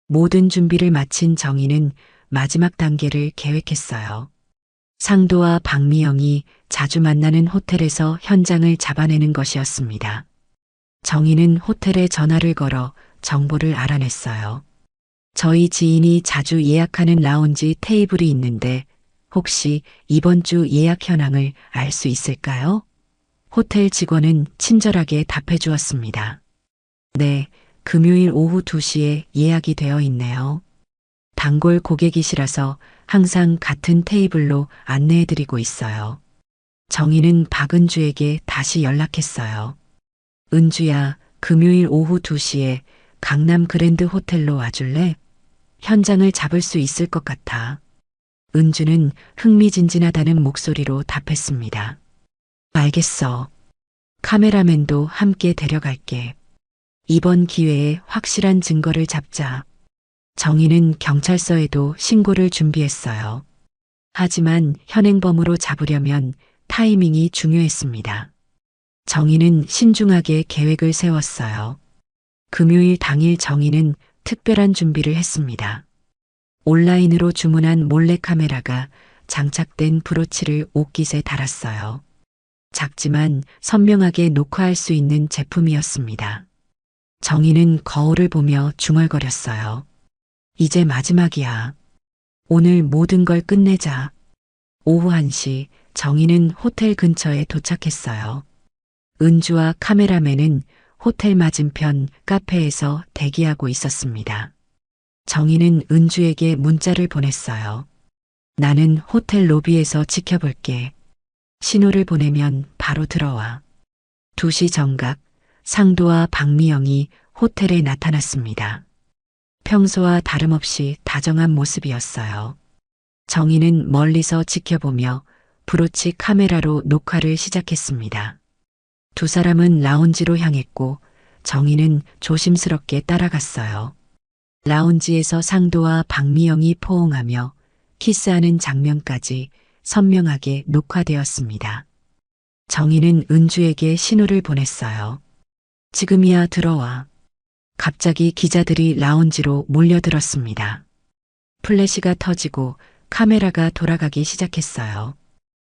모든 준비를 마친 정희는 마지막 단계를 계획했어요. 상도와 박미영이 자주 만나는 호텔에서 현장을 잡아내는 것이었습니다. 정희는 호텔에 전화를 걸어 정보를 알아냈어요. 저희 지인이 자주 예약하는 라운지 테이블이 있는데 혹시 이번 주 예약 현황을 알 수 있을까요? 호텔 직원은 친절하게 답해 주었습니다. 네, 금요일 오후 2시에 예약이 되어 있네요. 단골 고객이시라서 항상 같은 테이블로 안내해드리고 있어요. 정희는 박은주에게 다시 연락했어요. 은주야, 금요일 오후 2시에 강남 그랜드 호텔로 와줄래? 현장을 잡을 수 있을 것 같아. 은주는 흥미진진하다는 목소리로 답했습니다. 알겠어. 카메라맨도 함께 데려갈게. 이번 기회에 확실한 증거를 잡자. 정희는 경찰서에도 신고를 준비했어요. 하지만 현행범으로 잡으려면 타이밍이 중요했습니다. 정희는 신중하게 계획을 세웠어요. 금요일 당일 정희는 특별한 준비를 했습니다. 온라인으로 주문한 몰래카메라가 장착된 브로치를 옷깃에 달았어요. 작지만 선명하게 녹화할 수 있는 제품이었습니다. 정희는 거울을 보며 중얼거렸어요. 이제 마지막이야. 오늘 모든 걸 끝내자. 오후 1시 정희는 호텔 근처에 도착했어요. 은주와 카메라맨은 호텔 맞은편 카페에서 대기하고 있었습니다. 정희는 은주에게 문자를 보냈어요. 나는 호텔 로비에서 지켜볼게. 신호를 보내면 바로 들어와. 2시 정각 상도와 박미영이 호텔에 나타났습니다. 평소와 다름없이 다정한 모습이었어요. 정희는 멀리서 지켜보며 브로치 카메라로 녹화를 시작했습니다. 두 사람은 라운지로 향했고 정희는 조심스럽게 따라갔어요. 라운지에서 상도와 박미영이 포옹하며 키스하는 장면까지 선명하게 녹화되었습니다. 정희는 은주에게 신호를 보냈어요. 지금이야 들어와. 갑자기 기자들이 라운지로 몰려들었습니다. 플래시가 터지고 카메라가 돌아가기 시작했어요.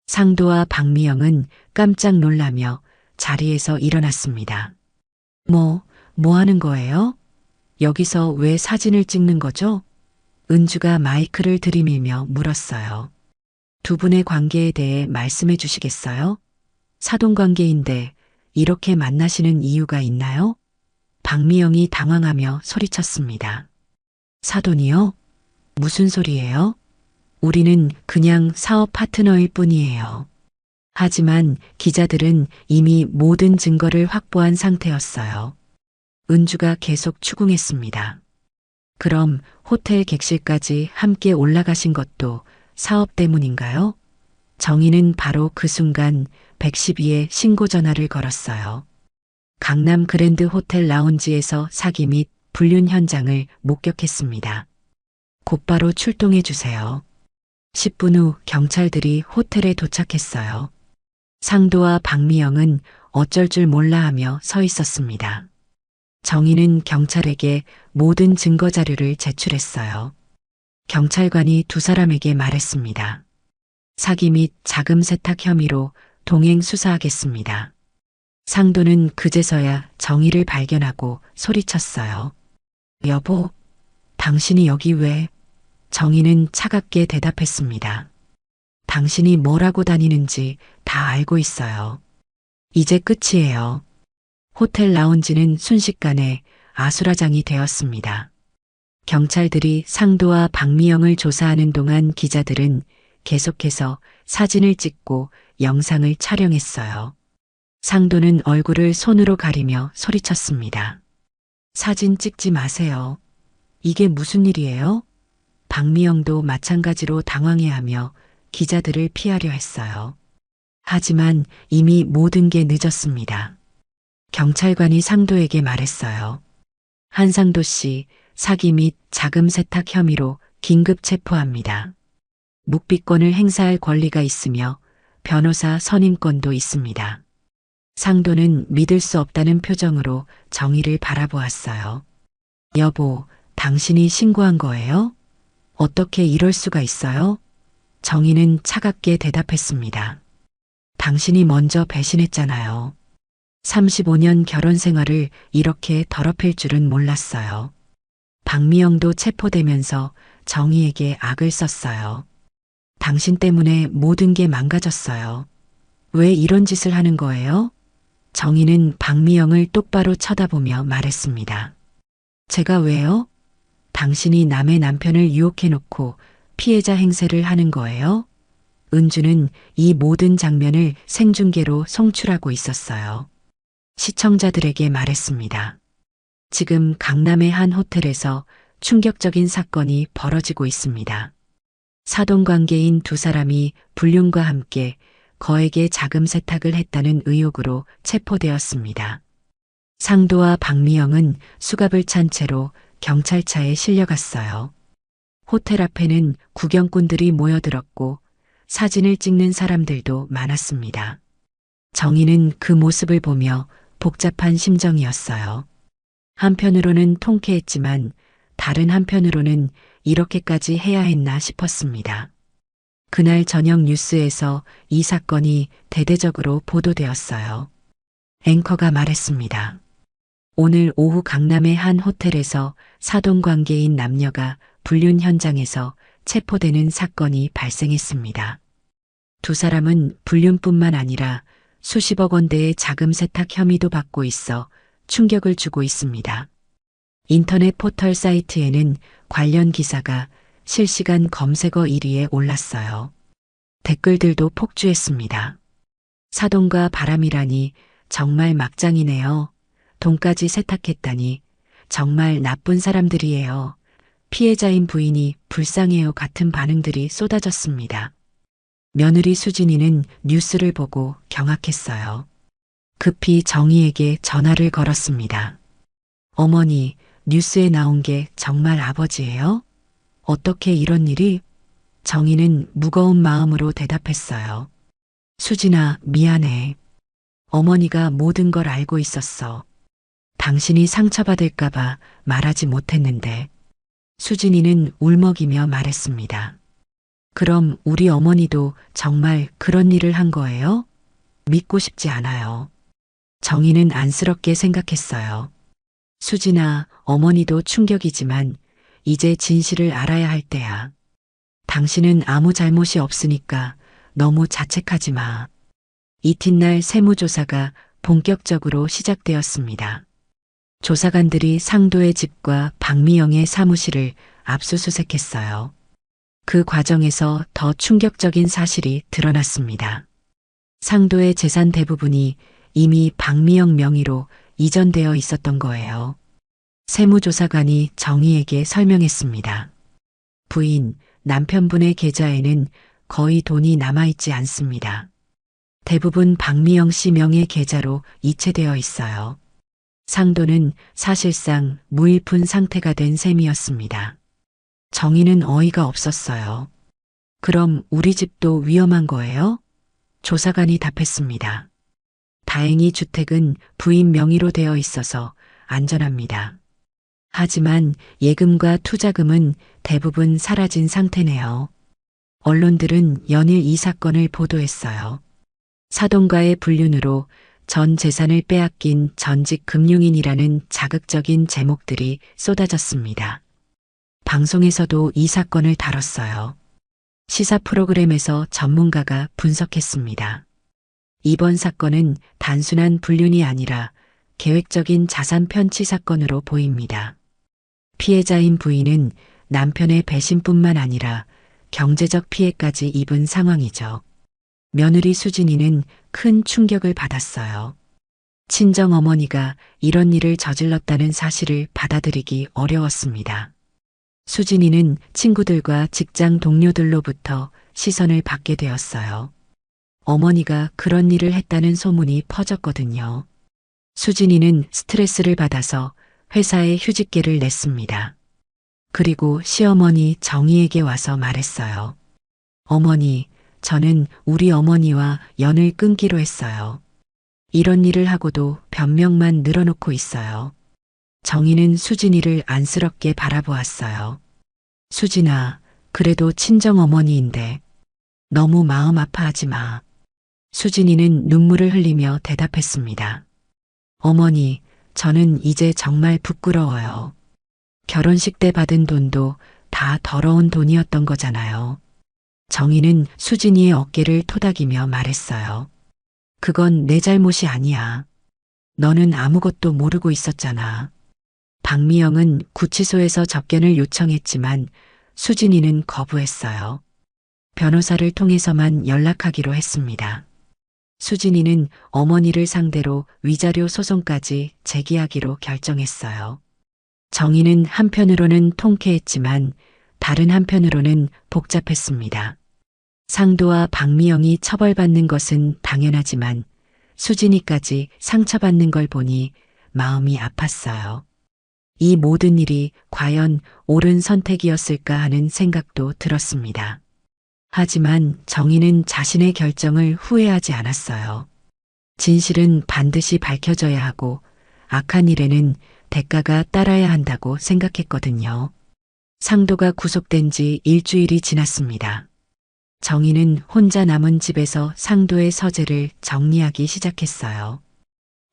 상도와 박미영은 깜짝 놀라며 자리에서 일어났습니다. 뭐 하는 거예요? 여기서 왜 사진을 찍는 거죠? 은주가 마이크를 들이밀며 물었어요. 두 분의 관계에 대해 말씀해 주시겠어요? 사돈관계인데 이렇게 만나시는 이유가 있나요? 박미영이 당황하며 소리쳤습니다. 사돈이요? 무슨 소리예요? 우리는 그냥 사업 파트너일 뿐이에요. 하지만 기자들은 이미 모든 증거를 확보한 상태였어요. 은주가 계속 추궁했습니다. 그럼 호텔 객실까지 함께 올라가신 것도 사업 때문인가요? 정희는 바로 그 순간 112에 신고 전화를 걸었어요. 강남 그랜드 호텔 라운지에서 사기 및 불륜 현장을 목격했습니다. 곧바로 출동해 주세요. 10분 후 경찰들이 호텔에 도착했어요. 상도와 박미영은 어쩔 줄 몰라 하며 서 있었습니다. 정희는 경찰에게 모든 증거 자료를 제출했어요. 경찰관이 두 사람에게 말했습니다. 사기 및 자금 세탁 혐의로 동행 수사하겠습니다. 상도는 그제서야 정희를 발견하고 소리쳤어요. 여보, 당신이 여기 왜? 정희는 차갑게 대답했습니다. 당신이 뭐라고 다니는지 다 알고 있어요. 이제 끝이에요. 호텔 라운지는 순식간에 아수라장이 되었습니다. 경찰들이 상도와 박미영을 조사하는 동안 기자들은 계속해서 사진을 찍고 영상을 촬영했어요. 상도는 얼굴을 손으로 가리며 소리쳤습니다. 사진 찍지 마세요. 이게 무슨 일이에요? 박미영도 마찬가지로 당황해하며 기자들을 피하려 했어요. 하지만 이미 모든 게 늦었습니다. 경찰관이 상도에게 말했어요. 한상도 씨 사기 및 자금 세탁 혐의로 긴급 체포합니다. 묵비권을 행사할 권리가 있으며 변호사 선임권도 있습니다. 상도는 믿을 수 없다는 표정으로 정희를 바라보았어요. 여보, 당신이 신고한 거예요? 어떻게 이럴 수가 있어요? 정희는 차갑게 대답했습니다. 당신이 먼저 배신했잖아요. 35년 결혼 생활을 이렇게 더럽힐 줄은 몰랐어요. 박미영도 체포되면서 정희에게 악을 썼어요. 당신 때문에 모든 게 망가졌어요. 왜 이런 짓을 하는 거예요? 정희는 박미영을 똑바로 쳐다보며 말했습니다. 제가 왜요? 당신이 남의 남편을 유혹해놓고 피해자 행세를 하는 거예요? 은주는 이 모든 장면을 생중계로 송출하고 있었어요. 시청자들에게 말했습니다. 지금 강남의 한 호텔에서 충격적인 사건이 벌어지고 있습니다. 사돈관계인 두 사람이 불륜과 함께 거액의 자금 세탁을 했다는 의혹으로 체포되었습니다. 상도와 박미영은 수갑을 찬 채로 경찰차에 실려갔어요. 호텔 앞에는 구경꾼들이 모여들었고 사진을 찍는 사람들도 많았습니다. 정희는 그 모습을 보며 복잡한 심정이었어요. 한편으로는 통쾌했지만 다른 한편으로는 이렇게까지 해야 했나 싶었습니다. 그날 저녁 뉴스에서 이 사건이 대대적으로 보도되었어요. 앵커가 말했습니다. 오늘 오후 강남의 한 호텔에서 사돈관계인 남녀가 불륜 현장에서 체포되는 사건이 발생했습니다. 두 사람은 불륜뿐만 아니라 수십억 원대의 자금 세탁 혐의도 받고 있어 충격을 주고 있습니다. 인터넷 포털 사이트에는 관련 기사가 실시간 검색어 1위에 올랐어요. 댓글들도 폭주했습니다. 사돈과 바람이라니 정말 막장이네요. 돈까지 세탁했다니 정말 나쁜 사람들이에요. 피해자인 부인이 불쌍해요 같은 반응들이 쏟아졌습니다. 며느리 수진이는 뉴스를 보고 경악했어요. 급히 정희에게 전화를 걸었습니다. 어머니, 뉴스에 나온 게 정말 아버지예요? 어떻게 이런 일이? 정희는 무거운 마음으로 대답했어요. 수진아, 미안해. 어머니가 모든 걸 알고 있었어. 당신이 상처받을까봐 말하지 못했는데. 수진이는 울먹이며 말했습니다. 그럼 우리 어머니도 정말 그런 일을 한 거예요? 믿고 싶지 않아요. 정희는 안쓰럽게 생각했어요. 수진아, 어머니도 충격이지만 이제 진실을 알아야 할 때야. 당신은 아무 잘못이 없으니까 너무 자책하지 마. 이튿날 세무조사가 본격적으로 시작되었습니다. 조사관들이 상도의 집과 박미영의 사무실을 압수수색했어요. 그 과정에서 더 충격적인 사실이 드러났습니다. 상도의 재산 대부분이 이미 박미영 명의로 이전되어 있었던 거예요. 세무조사관이 정희에게 설명했습니다. 부인, 남편분의 계좌에는 거의 돈이 남아있지 않습니다. 대부분 박미영 씨 명의 계좌로 이체되어 있어요. 상도는 사실상 무일푼 상태가 된 셈이었습니다. 정희는 어이가 없었어요. 그럼 우리 집도 위험한 거예요? 조사관이 답했습니다. 다행히 주택은 부인 명의로 되어 있어서 안전합니다. 하지만 예금과 투자금은 대부분 사라진 상태네요. 언론들은 연일 이 사건을 보도했어요. 사돈과의 불륜으로 전 재산을 빼앗긴 전직 금융인이라는 자극적인 제목들이 쏟아졌습니다. 방송에서도 이 사건을 다뤘어요. 시사 프로그램에서 전문가가 분석했습니다. 이번 사건은 단순한 불륜이 아니라 계획적인 자산 편취 사건으로 보입니다. 피해자인 부인은 남편의 배신뿐만 아니라 경제적 피해까지 입은 상황이죠. 며느리 수진이는 큰 충격을 받았어요. 친정 어머니가 이런 일을 저질렀다는 사실을 받아들이기 어려웠습니다. 수진이는 친구들과 직장 동료들로부터 시선을 받게 되었어요. 어머니가 그런 일을 했다는 소문이 퍼졌거든요. 수진이는 스트레스를 받아서 회사에 휴직계를 냈습니다. 그리고 시어머니 정희에게 와서 말했어요. 어머니, 저는 우리 어머니와 연을 끊기로 했어요. 이런 일을 하고도 변명만 늘어놓고 있어요. 정희는 수진이를 안쓰럽게 바라보았어요. 수진아, 그래도 친정 어머니인데 너무 마음 아파하지 마. 수진이는 눈물을 흘리며 대답했습니다. 어머니, 저는 이제 정말 부끄러워요. 결혼식 때 받은 돈도 다 더러운 돈이었던 거잖아요. 정희는 수진이의 어깨를 토닥이며 말했어요. 그건 내 잘못이 아니야. 너는 아무것도 모르고 있었잖아. 박미영은 구치소에서 접견을 요청했지만 수진이는 거부했어요. 변호사를 통해서만 연락하기로 했습니다. 수진이는 어머니를 상대로 위자료 소송까지 제기하기로 결정했어요. 정의는 한편으로는 통쾌했지만 다른 한편으로는 복잡했습니다. 상도와 박미영이 처벌받는 것은 당연하지만 수진이까지 상처받는 걸 보니 마음이 아팠어요. 이 모든 일이 과연 옳은 선택이었을까 하는 생각도 들었습니다. 하지만 정의는 자신의 결정을 후회하지 않았어요. 진실은 반드시 밝혀져야 하고 악한 일에는 대가가 따라야 한다고 생각했거든요. 상도가 구속된 지 일주일이 지났습니다. 정의는 혼자 남은 집에서 상도의 서재를 정리하기 시작했어요.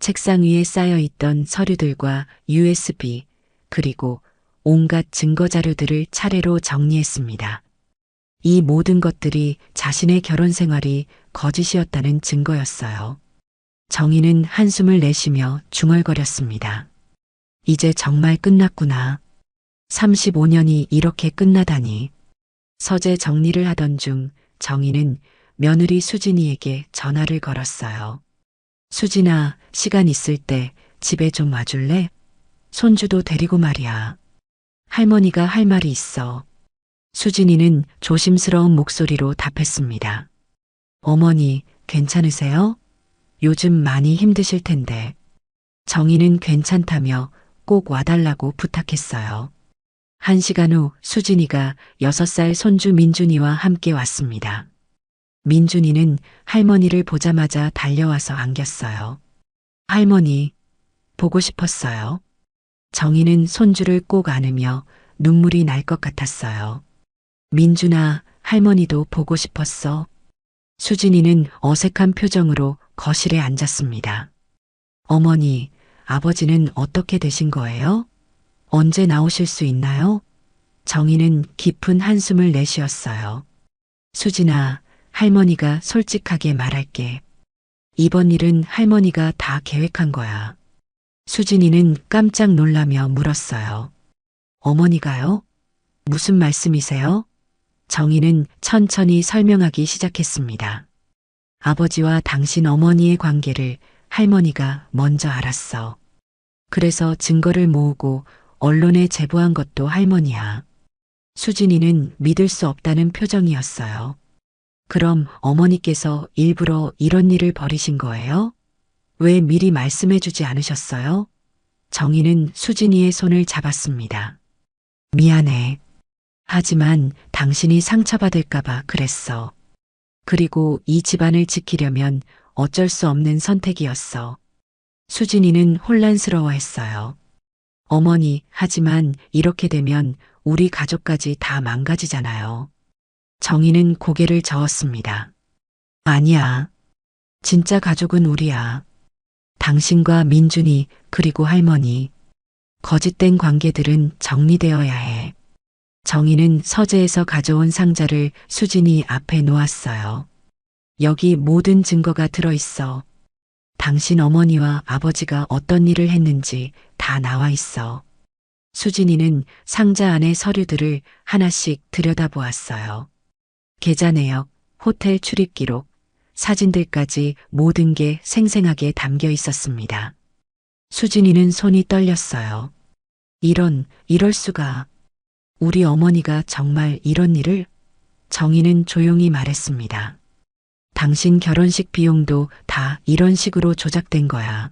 책상 위에 쌓여 있던 서류들과 USB, 그리고 온갖 증거 자료들을 차례로 정리했습니다. 이 모든 것들이 자신의 결혼 생활이 거짓이었다는 증거였어요. 정의는 한숨을 내쉬며 중얼거렸습니다. 이제 정말 끝났구나. 35년이 이렇게 끝나다니. 서재 정리를 하던 중 정의는 며느리 수진이에게 전화를 걸었어요. 수진아, 시간 있을 때 집에 좀 와줄래? 손주도 데리고 말이야. 할머니가 할 말이 있어. 수진이는 조심스러운 목소리로 답했습니다. 어머니, 괜찮으세요? 요즘 많이 힘드실 텐데. 정의는 괜찮다며 꼭 와달라고 부탁했어요. 1시간 후 수진이가 6살 손주 민준이와 함께 왔습니다. 민준이는 할머니를 보자마자 달려와서 안겼어요. 할머니, 보고 싶었어요. 정의는 손주를 꼭 안으며 눈물이 날 것 같았어요. 민준아, 할머니도 보고 싶었어. 수진이는 어색한 표정으로 거실에 앉았습니다. 어머니, 아버지는 어떻게 되신 거예요? 언제 나오실 수 있나요? 정의는 깊은 한숨을 내쉬었어요. 수진아, 할머니가 솔직하게 말할게. 이번 일은 할머니가 다 계획한 거야. 수진이는 깜짝 놀라며 물었어요. 어머니가요? 무슨 말씀이세요? 정의는 천천히 설명하기 시작했습니다. 아버지와 당신 어머니의 관계를 할머니가 먼저 알았어. 그래서 증거를 모으고 언론에 제보한 것도 할머니야. 수진이는 믿을 수 없다는 표정이었어요. 그럼 어머니께서 일부러 이런 일을 벌이신 거예요? 왜 미리 말씀해 주지 않으셨어요? 정의는 수진이의 손을 잡았습니다. 미안해. 하지만 당신이 상처받을까봐 그랬어. 그리고 이 집안을 지키려면 어쩔 수 없는 선택이었어. 수진이는 혼란스러워했어요. 어머니, 하지만 이렇게 되면 우리 가족까지 다 망가지잖아요. 정의는 고개를 저었습니다. 아니야. 진짜 가족은 우리야. 당신과 민준이 그리고 할머니. 거짓된 관계들은 정리되어야 해. 정의는 서재에서 가져온 상자를 수진이 앞에 놓았어요. 여기 모든 증거가 들어있어. 당신 어머니와 아버지가 어떤 일을 했는지 다 나와 있어. 수진이는 상자 안의 서류들을 하나씩 들여다보았어요. 계좌 내역, 호텔 출입 기록, 사진들까지 모든 게 생생하게 담겨 있었습니다. 수진이는 손이 떨렸어요. 이럴 수가. 우리 어머니가 정말 이런 일을? 정의는 조용히 말했습니다. 당신 결혼식 비용도 다 이런 식으로 조작된 거야.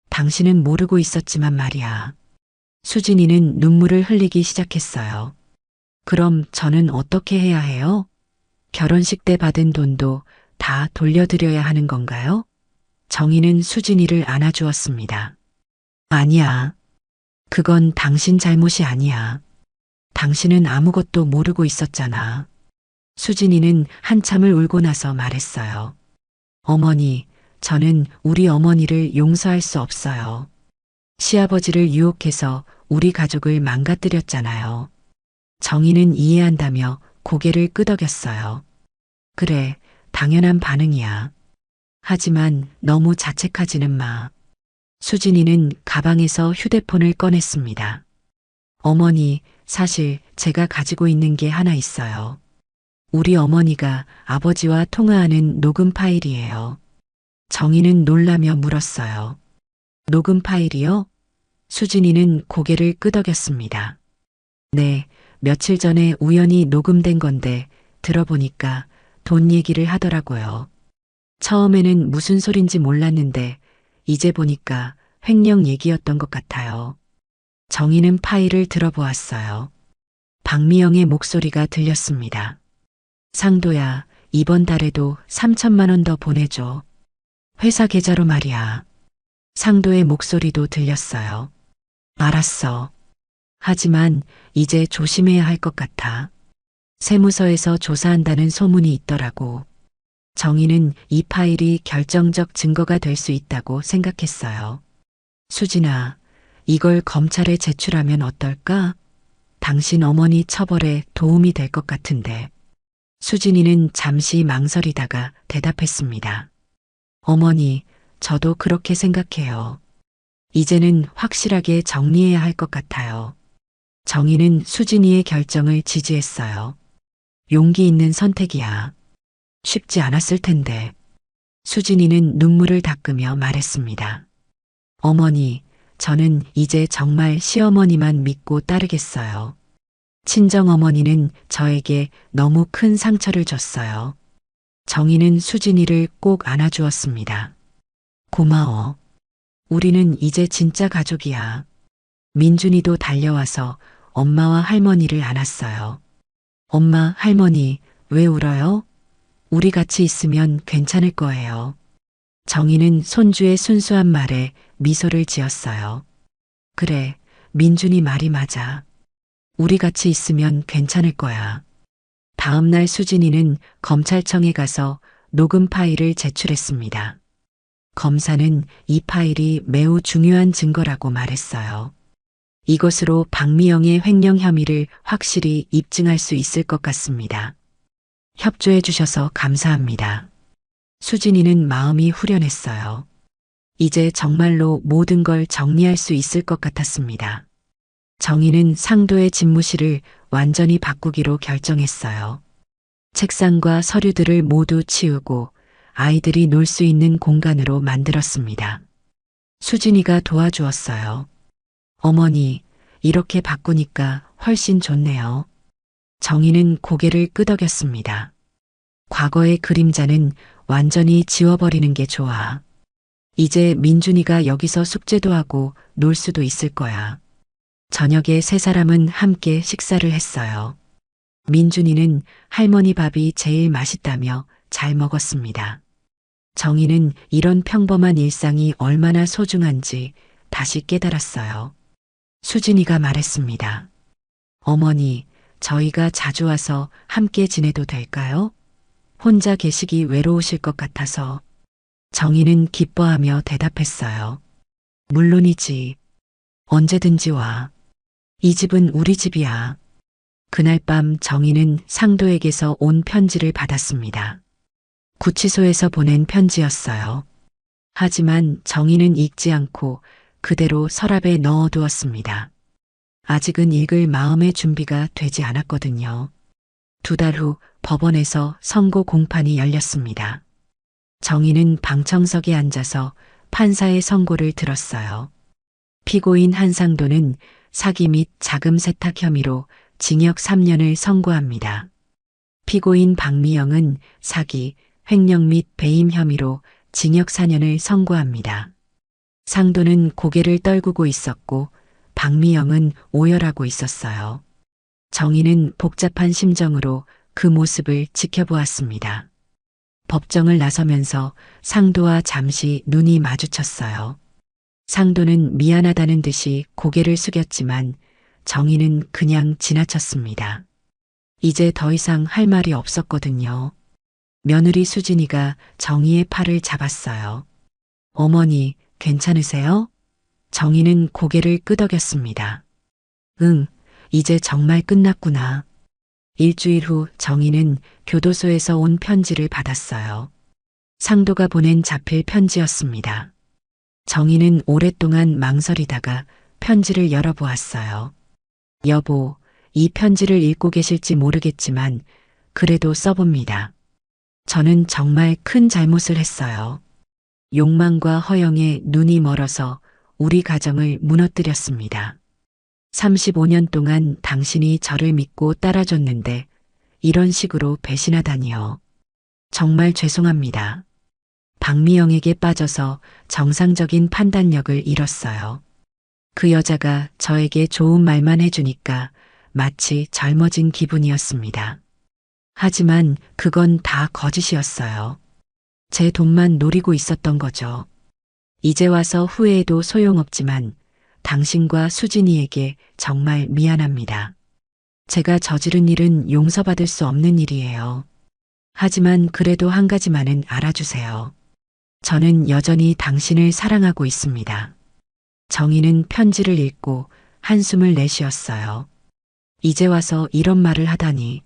당신은 모르고 있었지만 말이야. 수진이는 눈물을 흘리기 시작했어요. 그럼 저는 어떻게 해야 해요? 결혼식 때 받은 돈도 다 돌려드려야 하는 건가요? 정의는 수진이를 안아주었습니다. 아니야. 그건 당신 잘못이 아니야. 당신은 아무것도 모르고 있었잖아. 수진이는 한참을 울고 나서 말했어요. 어머니, 저는 우리 어머니를 용서할 수 없어요. 시아버지를 유혹해서 우리 가족을 망가뜨렸잖아요. 정의는 이해한다며 고개를 끄덕였어요. 그래, 당연한 반응이야. 하지만 너무 자책하지는 마. 수진이는 가방에서 휴대폰을 꺼냈습니다. 어머니, 사실 제가 가지고 있는 게 하나 있어요. 우리 어머니가 아버지와 통화하는 녹음 파일이에요. 정의는 놀라며 물었어요. 녹음 파일이요? 수진이는 고개를 끄덕였습니다. 네, 며칠 전에 우연히 녹음된 건데 들어보니까 돈 얘기를 하더라고요. 처음에는 무슨 소린지 몰랐는데 이제 보니까 횡령 얘기였던 것 같아요. 정희는 파일을 들어보았어요. 박미영의 목소리가 들렸습니다. 상도야, 이번 달에도 3천만 원 더 보내줘. 회사 계좌로 말이야. 상도의 목소리도 들렸어요. 알았어. 하지만 이제 조심해야 할 것 같아. 세무서에서 조사한다는 소문이 있더라고. 정희는 이 파일이 결정적 증거가 될 수 있다고 생각했어요. 수진아, 이걸 검찰에 제출하면 어떨까? 당신 어머니 처벌에 도움이 될 것 같은데. 수진이는 잠시 망설이다가 대답했습니다. 어머니, 저도 그렇게 생각해요. 이제는 확실하게 정리해야 할 것 같아요. 정희는 수진이의 결정을 지지했어요. 용기 있는 선택이야. 쉽지 않았을 텐데. 수진이는 눈물을 닦으며 말했습니다. 어머니, 저는 이제 정말 시어머니만 믿고 따르겠어요. 친정어머니는 저에게 너무 큰 상처를 줬어요. 정희는 수진이를 꼭 안아주었습니다. 고마워. 우리는 이제 진짜 가족이야. 민준이도 달려와서 엄마와 할머니를 안았어요. 엄마, 할머니, 왜 울어요? 우리 같이 있으면 괜찮을 거예요. 정희는 손주의 순수한 말에 미소를 지었어요. 그래, 민준이 말이 맞아. 우리 같이 있으면 괜찮을 거야. 다음 날 수진이는 검찰청에 가서 녹음 파일을 제출했습니다. 검사는 이 파일이 매우 중요한 증거라고 말했어요. 이것으로 박미영의 횡령 혐의를 확실히 입증할 수 있을 것 같습니다. 협조해 주셔서 감사합니다. 수진이는 마음이 후련했어요. 이제 정말로 모든 걸 정리할 수 있을 것 같았습니다. 정희는 상도의 집무실을 완전히 바꾸기로 결정했어요. 책상과 서류들을 모두 치우고 아이들이 놀 수 있는 공간으로 만들었습니다. 수진이가 도와주었어요. 어머니, 이렇게 바꾸니까 훨씬 좋네요. 정희는 고개를 끄덕였습니다. 과거의 그림자는 완전히 지워버리는 게 좋아. 이제 민준이가 여기서 숙제도 하고 놀 수도 있을 거야. 저녁에 세 사람은 함께 식사를 했어요. 민준이는 할머니 밥이 제일 맛있다며 잘 먹었습니다. 정희는 이런 평범한 일상이 얼마나 소중한지 다시 깨달았어요. 수진이가 말했습니다. 어머니, 저희가 자주 와서 함께 지내도 될까요? 혼자 계시기 외로우실 것 같아서. 정희는 기뻐하며 대답했어요. 물론이지. 언제든지 와. 이 집은 우리 집이야. 그날 밤 정희는 상도에게서 온 편지를 받았습니다. 구치소에서 보낸 편지였어요. 하지만 정희는 읽지 않고 그대로 서랍에 넣어두었습니다. 아직은 읽을 마음의 준비가 되지 않았거든요. 2달 후 법원에서 선고 공판이 열렸습니다. 정희는 방청석에 앉아서 판사의 선고를 들었어요. 피고인 한상도는 사기 및 자금 세탁 혐의로 징역 3년을 선고합니다. 피고인 박미영은 사기, 횡령 및 배임 혐의로 징역 4년을 선고합니다. 상도는 고개를 떨구고 있었고 박미영은 오열하고 있었어요. 정희는 복잡한 심정으로 그 모습을 지켜보았습니다. 법정을 나서면서 상도와 잠시 눈이 마주쳤어요. 상도는 미안하다는 듯이 고개를 숙였지만 정희는 그냥 지나쳤습니다. 이제 더 이상 할 말이 없었거든요. 며느리 수진이가 정희의 팔을 잡았어요. 어머니, 괜찮으세요? 정희는 고개를 끄덕였습니다. 응, 이제 정말 끝났구나. 일주일 후 정희는 교도소에서 온 편지를 받았어요. 상도가 보낸 자필 편지였습니다. 정희는 오랫동안 망설이다가 편지를 열어보았어요. 여보, 이 편지를 읽고 계실지 모르겠지만 그래도 써봅니다. 저는 정말 큰 잘못을 했어요. 욕망과 허영에 눈이 멀어서 우리 가정을 무너뜨렸습니다. 35년 동안 당신이 저를 믿고 따라줬는데 이런 식으로 배신하다니요. 정말 죄송합니다. 박미영에게 빠져서 정상적인 판단력을 잃었어요. 그 여자가 저에게 좋은 말만 해주니까 마치 젊어진 기분이었습니다. 하지만 그건 다 거짓이었어요. 제 돈만 노리고 있었던 거죠. 이제 와서 후회해도 소용없지만 당신과 수진이에게 정말 미안합니다. 제가 저지른 일은 용서받을 수 없는 일이에요. 하지만 그래도 한 가지만은 알아주세요. 저는 여전히 당신을 사랑하고 있습니다. 정희는 편지를 읽고 한숨을 내쉬었어요. 이제 와서 이런 말을 하다니.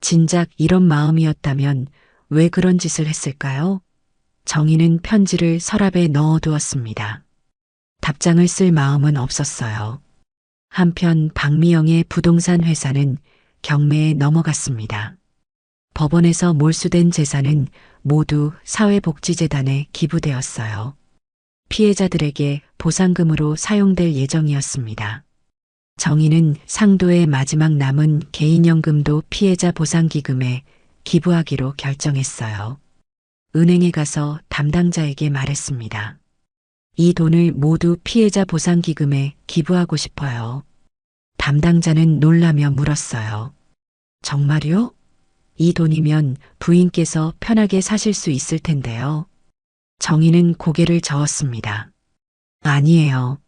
진작 이런 마음이었다면 왜 그런 짓을 했을까요? 정희는 편지를 서랍에 넣어두었습니다. 답장을 쓸 마음은 없었어요. 한편 박미영의 부동산 회사는 경매에 넘어갔습니다. 법원에서 몰수된 재산은 모두 사회복지재단에 기부되었어요. 피해자들에게 보상금으로 사용될 예정이었습니다. 정희는 상도의 마지막 남은 개인연금도 피해자 보상기금에 기부하기로 결정했어요. 은행에 가서 담당자에게 말했습니다. 이 돈을 모두 피해자 보상기금에 기부하고 싶어요. 담당자는 놀라며 물었어요. 정말요? 이 돈이면 부인께서 편하게 사실 수 있을 텐데요. 정희는 고개를 저었습니다. 아니에요.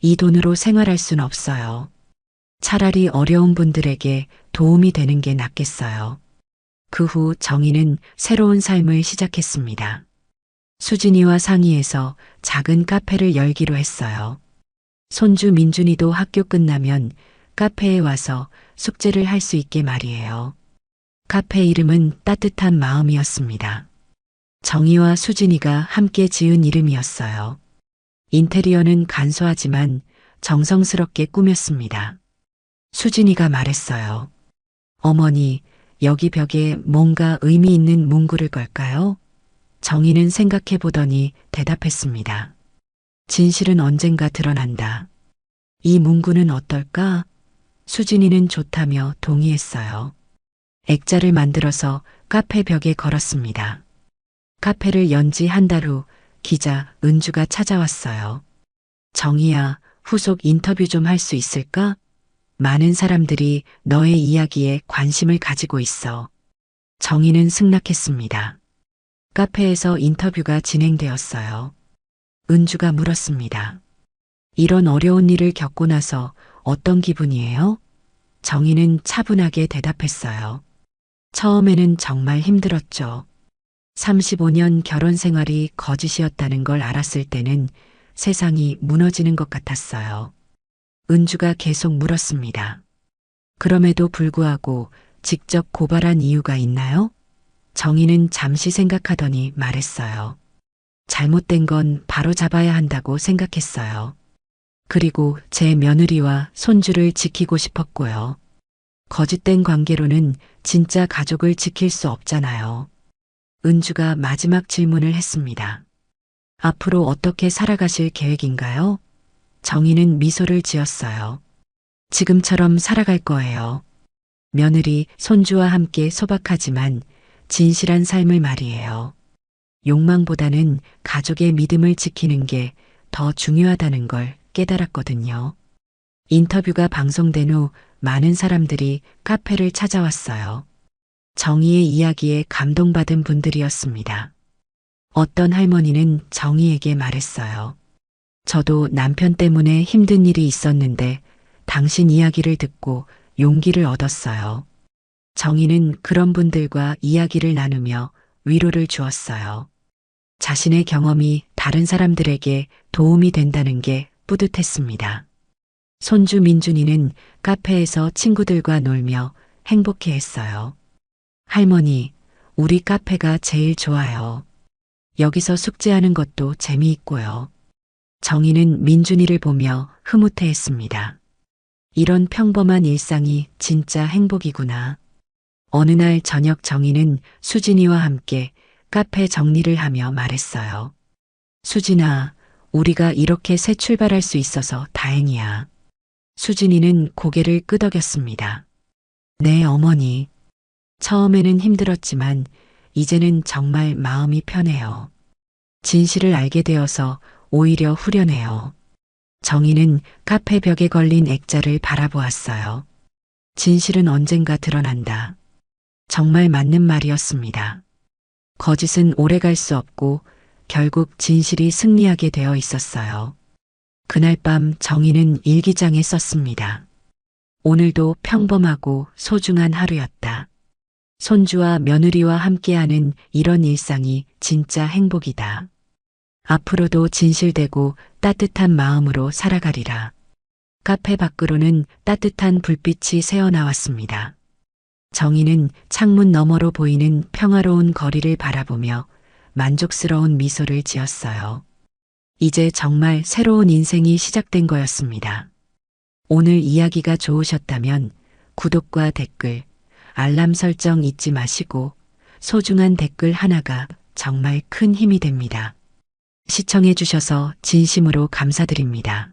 이 돈으로 생활할 순 없어요. 차라리 어려운 분들에게 도움이 되는 게 낫겠어요. 그 후 정희는 새로운 삶을 시작했습니다. 수진이와 상의해서 작은 카페를 열기로 했어요. 손주 민준이도 학교 끝나면 카페에 와서 숙제를 할 수 있게 말이에요. 카페 이름은 따뜻한 마음이었습니다. 정희와 수진이가 함께 지은 이름이었어요. 인테리어는 간소하지만 정성스럽게 꾸몄습니다. 수진이가 말했어요. 어머니, 여기 벽에 뭔가 의미 있는 문구를 걸까요? 정희는 생각해 보더니 대답했습니다. 진실은 언젠가 드러난다. 이 문구는 어떨까? 수진이는 좋다며 동의했어요. 액자를 만들어서 카페 벽에 걸었습니다. 카페를 연 지 한 달 후 기자 은주가 찾아왔어요. 정희야, 후속 인터뷰 좀 할 수 있을까? 많은 사람들이 너의 이야기에 관심을 가지고 있어. 정희는 승낙했습니다. 카페에서 인터뷰가 진행되었어요. 은주가 물었습니다. 이런 어려운 일을 겪고 나서 어떤 기분이에요? 정희는 차분하게 대답했어요. 처음에는 정말 힘들었죠. 35년 결혼 생활이 거짓이었다는 걸 알았을 때는 세상이 무너지는 것 같았어요. 은주가 계속 물었습니다. 그럼에도 불구하고 직접 고발한 이유가 있나요? 정희는 잠시 생각하더니 말했어요. 잘못된 건 바로 잡아야 한다고 생각했어요. 그리고 제 며느리와 손주를 지키고 싶었고요. 거짓된 관계로는 진짜 가족을 지킬 수 없잖아요. 은주가 마지막 질문을 했습니다. 앞으로 어떻게 살아가실 계획인가요? 정희는 미소를 지었어요. 지금처럼 살아갈 거예요. 며느리, 손주와 함께 소박하지만 진실한 삶을 말이에요. 욕망보다는 가족의 믿음을 지키는 게 더 중요하다는 걸 깨달았거든요. 인터뷰가 방송된 후 많은 사람들이 카페를 찾아왔어요. 정희의 이야기에 감동받은 분들이었습니다. 어떤 할머니는 정희에게 말했어요. 저도 남편 때문에 힘든 일이 있었는데 당신 이야기를 듣고 용기를 얻었어요. 정희는 그런 분들과 이야기를 나누며 위로를 주었어요. 자신의 경험이 다른 사람들에게 도움이 된다는 게 뿌듯했습니다. 손주 민준이는 카페에서 친구들과 놀며 행복해했어요. 할머니, 우리 카페가 제일 좋아요. 여기서 숙제하는 것도 재미있고요. 정희는 민준이를 보며 흐뭇해했습니다. 이런 평범한 일상이 진짜 행복이구나. 어느 날 저녁 정희는 수진이와 함께 카페 정리를 하며 말했어요. 수진아, 우리가 이렇게 새 출발할 수 있어서 다행이야. 수진이는 고개를 끄덕였습니다. 네, 어머니. 처음에는 힘들었지만 이제는 정말 마음이 편해요. 진실을 알게 되어서 오히려 후련해요. 정희는 카페 벽에 걸린 액자를 바라보았어요. 진실은 언젠가 드러난다. 정말 맞는 말이었습니다. 거짓은 오래 갈 수 없고 결국 진실이 승리하게 되어 있었어요. 그날 밤 정희는 일기장에 썼습니다. 오늘도 평범하고 소중한 하루였다. 손주와 며느리와 함께하는 이런 일상이 진짜 행복이다. 앞으로도 진실되고 따뜻한 마음으로 살아가리라. 카페 밖으로는 따뜻한 불빛이 새어나왔습니다. 정희는 창문 너머로 보이는 평화로운 거리를 바라보며 만족스러운 미소를 지었어요. 이제 정말 새로운 인생이 시작된 거였습니다. 오늘 이야기가 좋으셨다면 구독과 댓글, 알람 설정 잊지 마시고 소중한 댓글 하나가 정말 큰 힘이 됩니다. 시청해 주셔서 진심으로 감사드립니다.